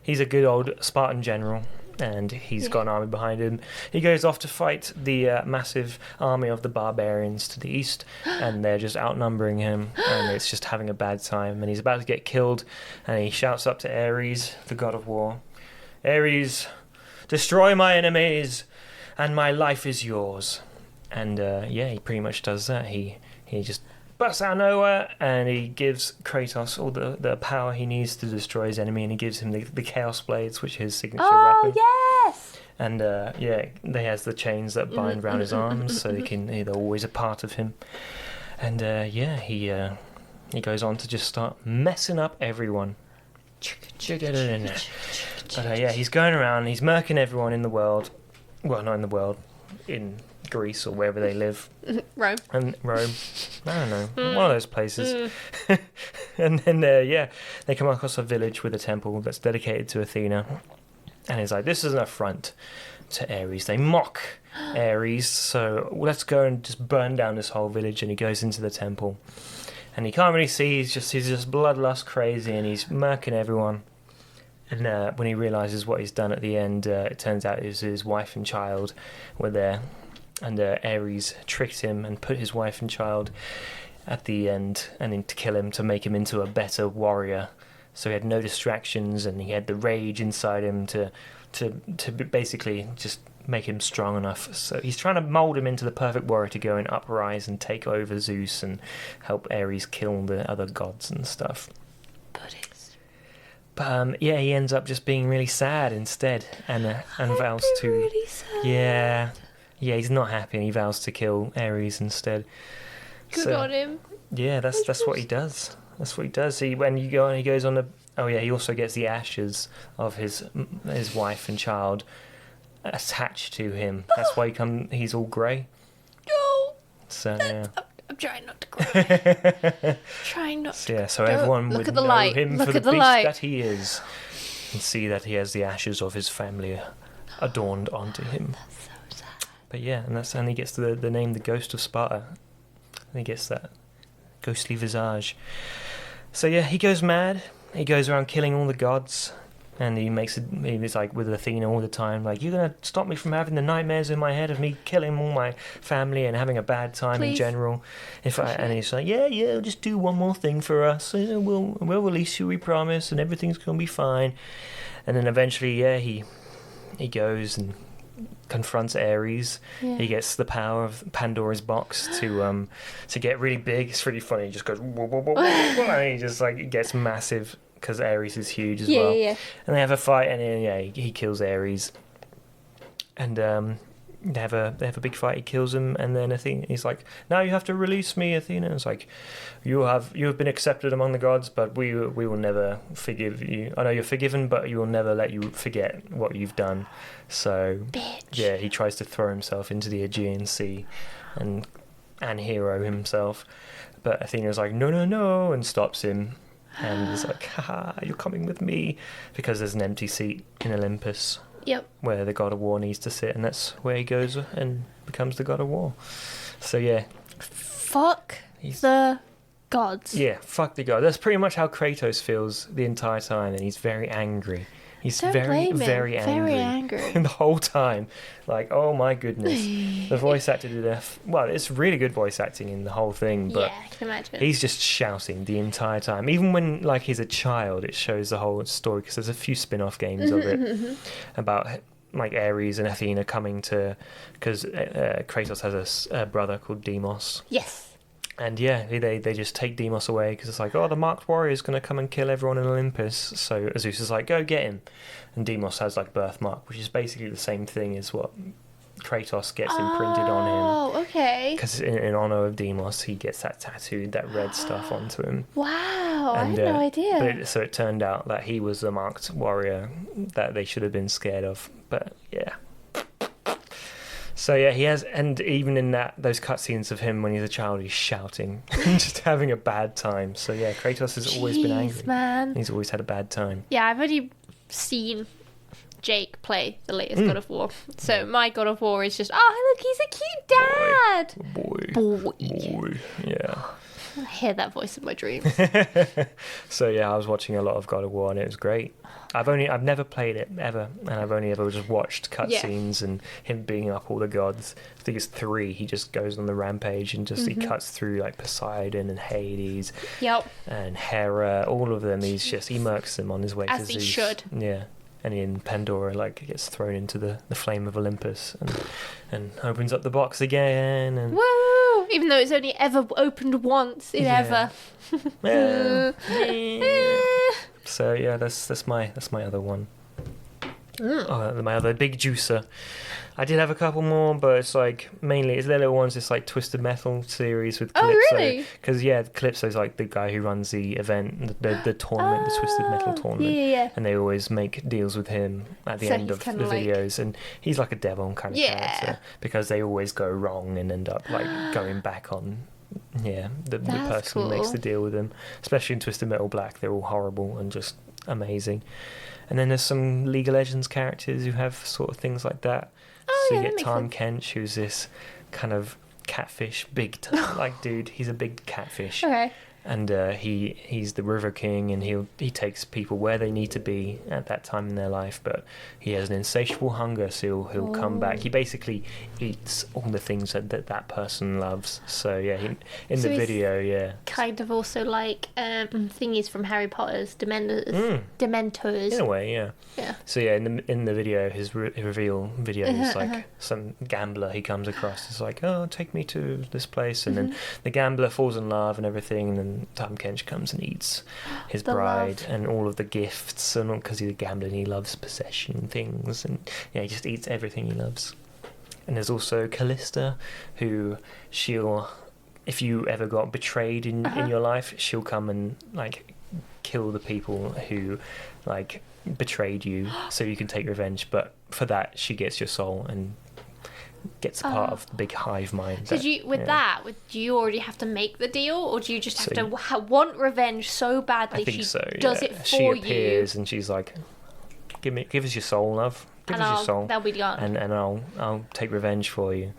he's a good old Spartan general, and he's got an army behind him. He goes off to fight the massive army of the barbarians to the east, and they're just outnumbering him, and it's just having a bad time. And he's about to get killed, and he shouts up to Ares, the god of war, "Ares, destroy my enemies, and my life is yours." And he pretty much does that. He just busts out of nowhere, and he gives Kratos all the power he needs to destroy his enemy, and he gives him the Chaos Blades, which is his signature weapon. Yes! And they has the chains that bind around his arms, so they're always a part of him. And he goes on to just start messing up everyone. But he's going around, he's murking everyone in the world. Well, not in the world, in Greece or wherever they live. Rome. And Rome. I don't know. One of those places. And then, they come across a village with a temple that's dedicated to Athena. And he's like, this is an affront to Ares. They mock Ares, so let's go and just burn down this whole village. And he goes into the temple. And he can't really see, he's just bloodlust crazy, and he's murking everyone. And when he realises what he's done at the end, it turns out it was his wife and child were there. And Ares tricked him and put his wife and child at the end and in to kill him, to make him into a better warrior. So he had no distractions, and he had the rage inside him to basically just make him strong enough. So he's trying to mould him into the perfect warrior to go and uprise and take over Zeus and help Ares kill the other gods and stuff. But he ends up just being really sad instead, and vows to. Really sad. Yeah, he's not happy, and he vows to kill Ares instead. Good on him. Yeah, that's what he does. That's what he does. He goes on the. Oh yeah, he also gets the ashes of his wife and child attached to him. That's why he's all grey. No. So yeah. I'm trying not to cry. So everyone would know him for the beast that he is, and see that he has the ashes of his family adorned onto him. That's so sad. But and he gets the name the Ghost of Sparta. And he gets that ghostly visage. So yeah, he goes mad. He goes around killing all the gods, and he's like with Athena all the time, like, "You're gonna stop me from having the nightmares in my head of me killing all my family and having a bad time in general." And he's like, "Yeah, just do one more thing for us. We'll release you, we promise, and everything's gonna be fine." And then eventually, he goes and confronts Ares. Yeah. He gets the power of Pandora's box to get really big. It's really funny. He just goes, whoa, whoa, whoa, whoa, and he just like gets massive. Because Ares is huge as well. Yeah. And they have a fight, and then, he kills Ares. And they have a big fight. He kills him, and then he's like, "Now you have to release me, Athena." And it's like, you have been accepted among the gods, but we will never forgive you. I know you're forgiven, but you will never let you forget what you've done. So bitch. He tries to throw himself into the Aegean Sea, and hero himself. But Athena's like, no, and stops him. And he's like, "Haha, you're coming with me," because there's an empty seat in Olympus. Yep. Where the god of war needs to sit, and that's where he goes and becomes the god of war. So yeah. Fuck the gods. Yeah, fuck the god. That's pretty much how Kratos feels the entire time, and he's very angry. He's very angry. Very angry. The whole time. Like, oh my goodness. The voice actor did it's really good voice acting in the whole thing, but I can imagine. He's just shouting the entire time. Even when like he's a child, it shows the whole story, because there's a few spin-off games of it about like Ares and Athena coming to, because Kratos has a brother called Deimos. Yes. And they just take Deimos away, because it's like, oh, the marked warrior is going to come and kill everyone in Olympus. So Zeus is like, go get him. And Deimos has like birthmark, which is basically the same thing as what Kratos gets imprinted on him. Oh, okay. Because in honor of Deimos, he gets that tattooed, that red stuff onto him. Wow, I had no idea. So it turned out that he was the marked warrior that they should have been scared of. But yeah. So yeah, he has, and even in those cutscenes of him when he's a child, he's shouting, just having a bad time. So yeah, Kratos has always been angry. Man. He's always had a bad time. Yeah, I've only seen Jake play the latest God of War. So my God of War is just, oh, look, he's a cute dad. Boy. Yeah. I hear that voice in my dreams. So yeah, I was watching a lot of God of War and it was great. I've never played it ever, and I've only ever just watched cutscenes and him beating up all the gods. I think it's 3. He just goes on the rampage and just he cuts through like Poseidon and Hades, and Hera, all of them. He murks them on his way to Zeus. As he should. Yeah. And in Pandora, like, gets thrown into the flame of Olympus and opens up the box again. And woo! Even though it's only ever opened once in ever. So yeah, that's my other one. My other big juicer. I did have a couple more, but it's like mainly it's the little ones. It's like Twisted Metal series with Calypso. Oh really? Because Calypso's like the guy who runs the event, the tournament, the Twisted Metal tournament. Yeah. And they always make deals with him at the end of the videos, and he's like a devil kind of character because they always go wrong and end up like going back on. Yeah, the person who makes the deal with him, especially in Twisted Metal Black, they're all horrible and just amazing. And then there's some League of Legends characters who have sort of things like that. So you get Tom Kench, who's this kind of catfish, like dude. He's a big catfish. Okay. And he's the River King, and he takes people where they need to be at that time in their life. But he has an insatiable hunger, so he'll come back. He basically eats all the things that person loves. So yeah, in the video, kind of also like thingies from Harry Potter's Dementors. In a way, yeah. Yeah. So yeah, in the video, his reveal video is like some gambler he comes across. It's like, oh, take me to this place, and then the gambler falls in love and everything, and then Tom Kench comes and eats his bride and all of the gifts, and because he's a gambler and he loves possession things, and he just eats everything he loves. And there's also Callista, who if you ever got betrayed in your life, she'll come and like kill the people who like betrayed you, so you can take revenge. But for that, she gets your soul and gets a part of the big hive mind. So do you already have to make the deal, or do you just have to want revenge so badly? I think does it for she appears and she's like, give us your soul, love. Give us your soul. They'll be gone. And I'll take revenge for you.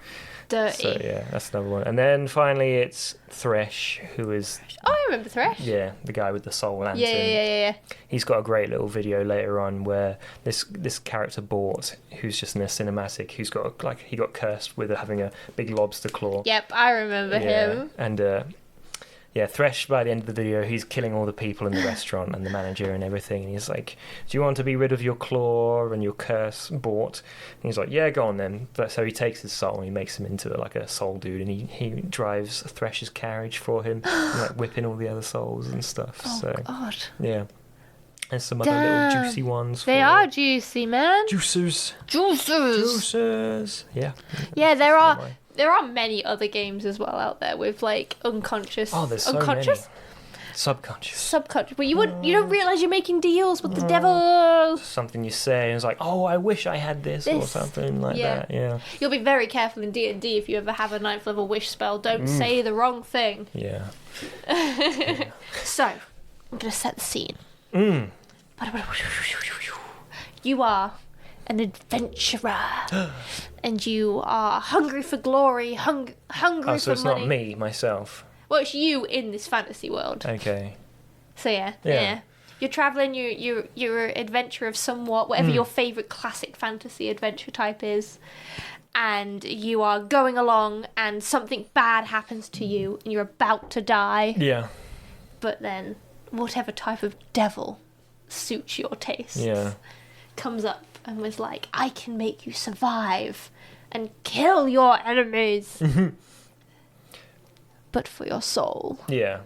Dirty. So yeah, that's another one. And then finally it's Thresh, who is... Oh, I remember Thresh. Yeah, the guy with the soul lantern. Yeah. He's got a great little video later on where this character Bort, who's just in a cinematic, he got cursed with having a big lobster claw. Yep, I remember him. And Thresh, by the end of the video, he's killing all the people in the restaurant and the manager and everything. And he's like, do you want to be rid of your claw and your curse, Bort? And he's like, yeah, go on then. But so he takes his soul and he makes him into like a soul dude, and he drives Thresh's carriage for him, and, like whipping all the other souls and stuff. Oh, God. Yeah. And some other little juicy ones. They are juicy, man. Juicers. Yeah. Yeah, there are many other games as well out there with like unconscious. Oh, there's so many. Subconscious. But you don't realise you're making deals with the devil. Something you say and it's like, oh, I wish I had this. Or something like that. Yeah. You'll be very careful in D&D if you ever have a 9th level wish spell. Don't say the wrong thing. Yeah. So, I'm gonna set the scene. You are an adventurer, and you are hungry for glory, hungry for money. So it's not me, myself. Well, it's you in this fantasy world. Okay. So yeah. You're traveling. You're an adventurer of somewhat, whatever your favorite classic fantasy adventure type is, and you are going along, and something bad happens to you, and you're about to die. Yeah. But then, whatever type of devil suits your tastes comes up and was like, I can make you survive and kill your enemies. But for your soul. Yeah.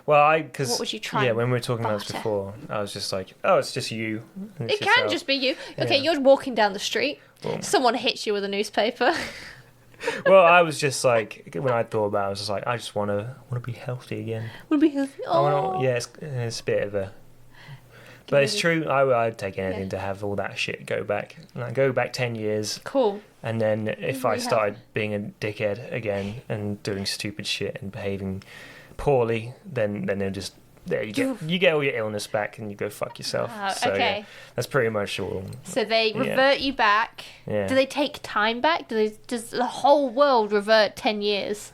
Well, what would you try? Yeah, when we were talking about this before, I was just like, oh, it's just you. It can just be you. Okay, you're walking down the street. Boom. Someone hits you with a newspaper. Well, I was just like, when I thought about it, I was just like, I just want to be healthy again. Want to be healthy? Oh. It's a bit of a... But it's true, I'd take anything to have all that shit go back. Like, go back 10 years. Cool. And then if I started being a dickhead again and doing stupid shit and behaving poorly, then it'll just there you get all your illness back and you go fuck yourself. So okay. yeah, that's pretty much all. So they revert you back. Yeah. Do they take time back? Does the whole world revert 10 years?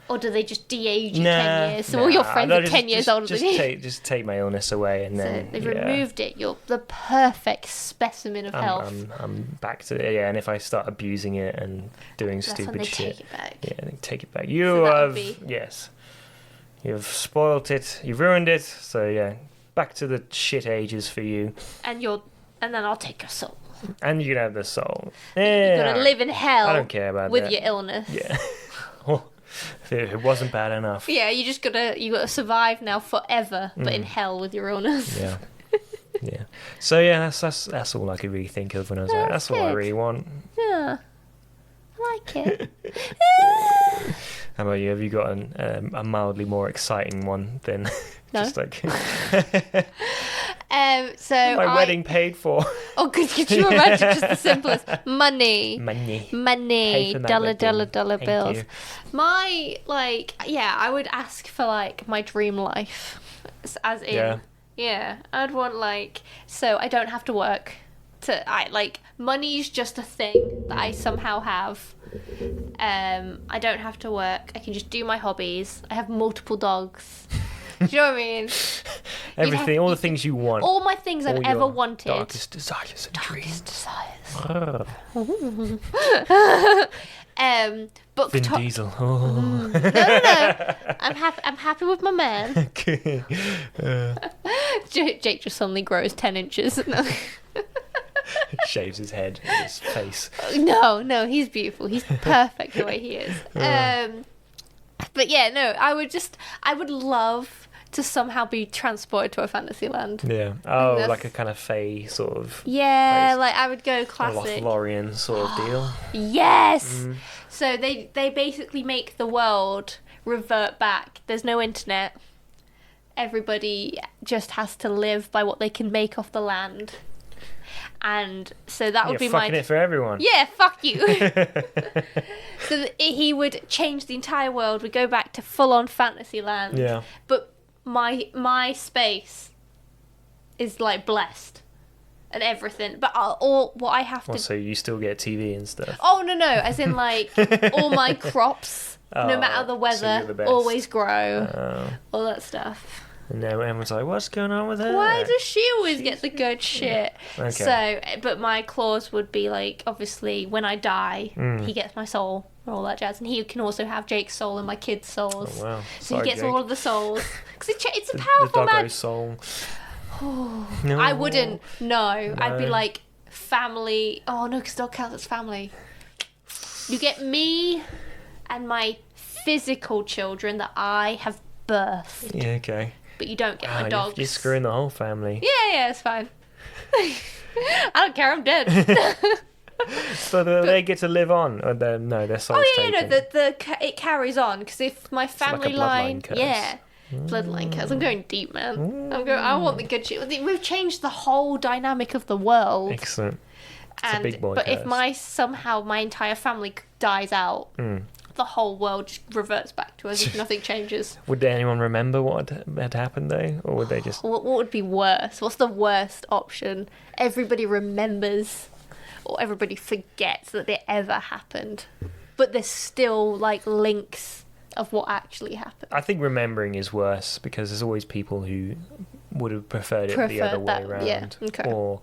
Or do they just de-age you 10 years? So all your friends are 10 years older than you? Just take my illness away and then... So they've removed it. You're the perfect specimen of health. I'm back to it, yeah, and if I start abusing it and doing stupid shit... Take it back. Yeah, they take it back. You have... Yes. You've spoilt it. You've ruined it. So yeah, back to the shit ages for you. And then I'll take your soul. And you can have the soul. Yeah. You're gonna live in hell. I don't care about with that. your illness. Yeah. It wasn't bad enough. Yeah, you gotta survive now forever, but in hell with your illness. Yeah. Yeah. So yeah, that's all I could really think of when I was like, that's what I really want. Yeah. I like it. How about you? Have you got a mildly more exciting one than No. just like so my wedding paid for? Oh, could you imagine just the simplest money, Pay for my dollar wedding. bills? Thank you. My I would ask for like my dream life, as in I'd want so I don't have to work. Money's just a thing that I somehow have. I don't have to work. I can just do my hobbies. I have multiple dogs. Do you know what I mean? Everything, all the things you want. All my things I've ever wanted. Darkest desires and dreams. But Vin Diesel. Oh. No. I'm happy with my man. Jake just suddenly grows 10 inches. No. Shaves his head and his face. No, he's beautiful. He's perfect the way he is. But yeah, no, I would love to somehow be transported to a fantasy land. Yeah. Oh, like a kind of fae sort of. Yeah, place. I would go classic. A Lothlorien sort of deal. Yes. So they basically make the world revert back. There's no internet. Everybody just has to live by what they can make off the land. And so that would be fucking it for everyone. Yeah, fuck you. So he would change the entire world. We go back to full-on fantasy land. Yeah. But my space is blessed and everything. But all what I have to. So you still get TV and stuff. Oh no! As in all my crops, no matter the weather, so always grow. All that stuff. And then everyone's like, what's going on with her? Why does she always get the good shit? Okay. So, but my clause would be obviously, when I die, he gets my soul, and all that jazz. And he can also have Jake's soul and my kids' souls. Oh, wow. So he gets Jake. all of the souls. Because it's a powerful the doggo man. soul. No. I wouldn't. No. I'd be family. Oh, no, because dog counts as family. You get me and my physical children that I have birthed. Yeah, okay. But you don't get my dogs. You're screwing the whole family. Yeah, it's fine. I don't care, I'm dead. So they get to live on, or their souls taken. It carries on, because if my family line... curse. Yeah, bloodline curse. I'm going deep, man. I want the good shit. We've changed the whole dynamic of the world. Excellent. It's a big boy But curse. if somehow my entire family dies out... the whole world just reverts back to as if nothing changes. Would anyone remember what had happened though, or would they just? What would be worse? What's the worst option? Everybody remembers, or everybody forgets that it ever happened, but there's still links of what actually happened. I think remembering is worse because there's always people who would have preferred it the other way around, yeah, okay.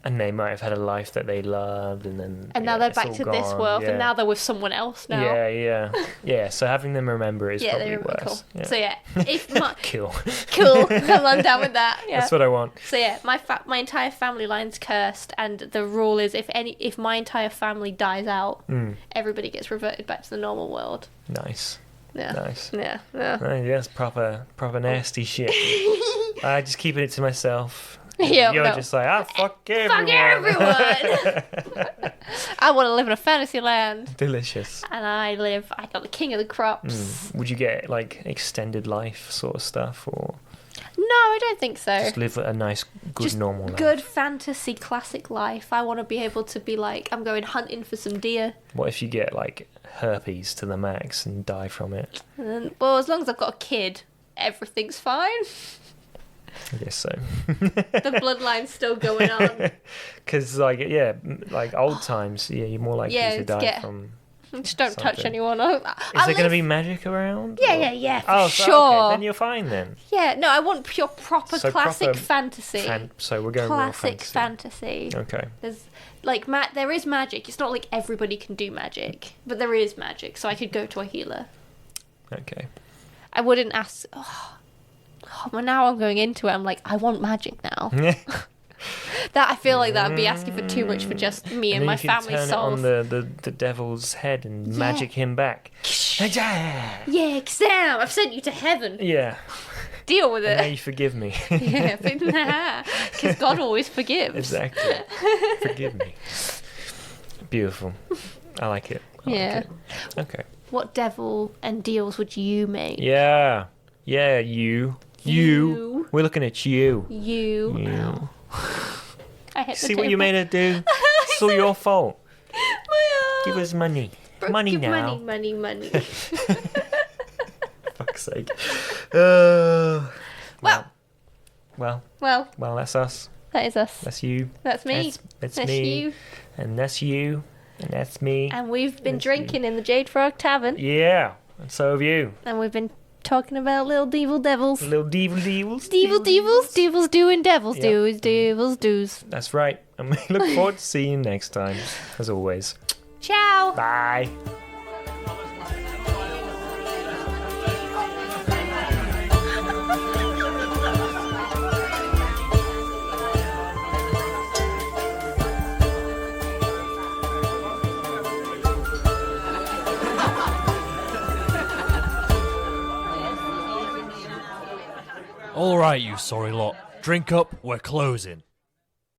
And they might have had a life that they loved, and now they're back to this world, and now they're with someone else now. Yeah. So having them remember is probably worse. Cool. Yeah. So yeah, if my cool, I'm down with that. Yeah. That's what I want. So yeah, my entire family line's cursed, and the rule is if my entire family dies out, everybody gets reverted back to the normal world. Nice. Yeah. Nice. Yeah. Yes, proper nasty shit. I just keeping it to myself. Yeah, You're just like, fuck everyone. Fuck everyone. I want to live in a fantasy land. Delicious. And I got the king of the crops. Would you get extended life sort of stuff, or? No, I don't think so. Just live a nice, good, normal life. Good fantasy classic life. I want to be able to be I'm going hunting for some deer. What if you get herpes to the max and die from it? And then, well, as long as I've got a kid. everything's fine. I guess so. The bloodline's still going on. Because, like old times, you're more likely to die from. Just don't touch something. anyone. Is there going to be magic around? Yeah, Oh, for so, sure. okay, then you're fine then. Yeah, no, I want pure, proper So classic proper fantasy. So we're going Classic real fantasy. Okay. There's like there is magic. It's not like everybody can do magic, but there is magic. So I could go to a healer. Okay. I wouldn't ask. Well, now I'm going into it. I'm like, I want magic now. That I feel like that would be asking for too much for just me and my family's turn souls. it on the devil's head and magic him back. Yeah, Sam, I've sent you to heaven. Yeah. Deal with And now it. you forgive me. Yeah, because God always forgives. Exactly. Forgive me. Beautiful. I like it. I Yeah. Like it. Okay. What devil and deals would you make? Yeah. Yeah, you. We're looking at you. You. I hit the See what you table. made her do? It's all your fault. My Give us money. Money give now. Money. Fuck's sake. Well, Well, that's us. that is us. That's you. That's me. That's That's me. you. And that's you. And that's me. And we've been That's you. drinking in the Jade Frog Tavern. Yeah. And so have you. And we've been talking about little devils. Little devils. Devils doing devils Yep. do's, devils do's. That's right. And we look forward to seeing you next time, as always. Ciao. Bye. All right, you sorry lot. Drink up, we're closing.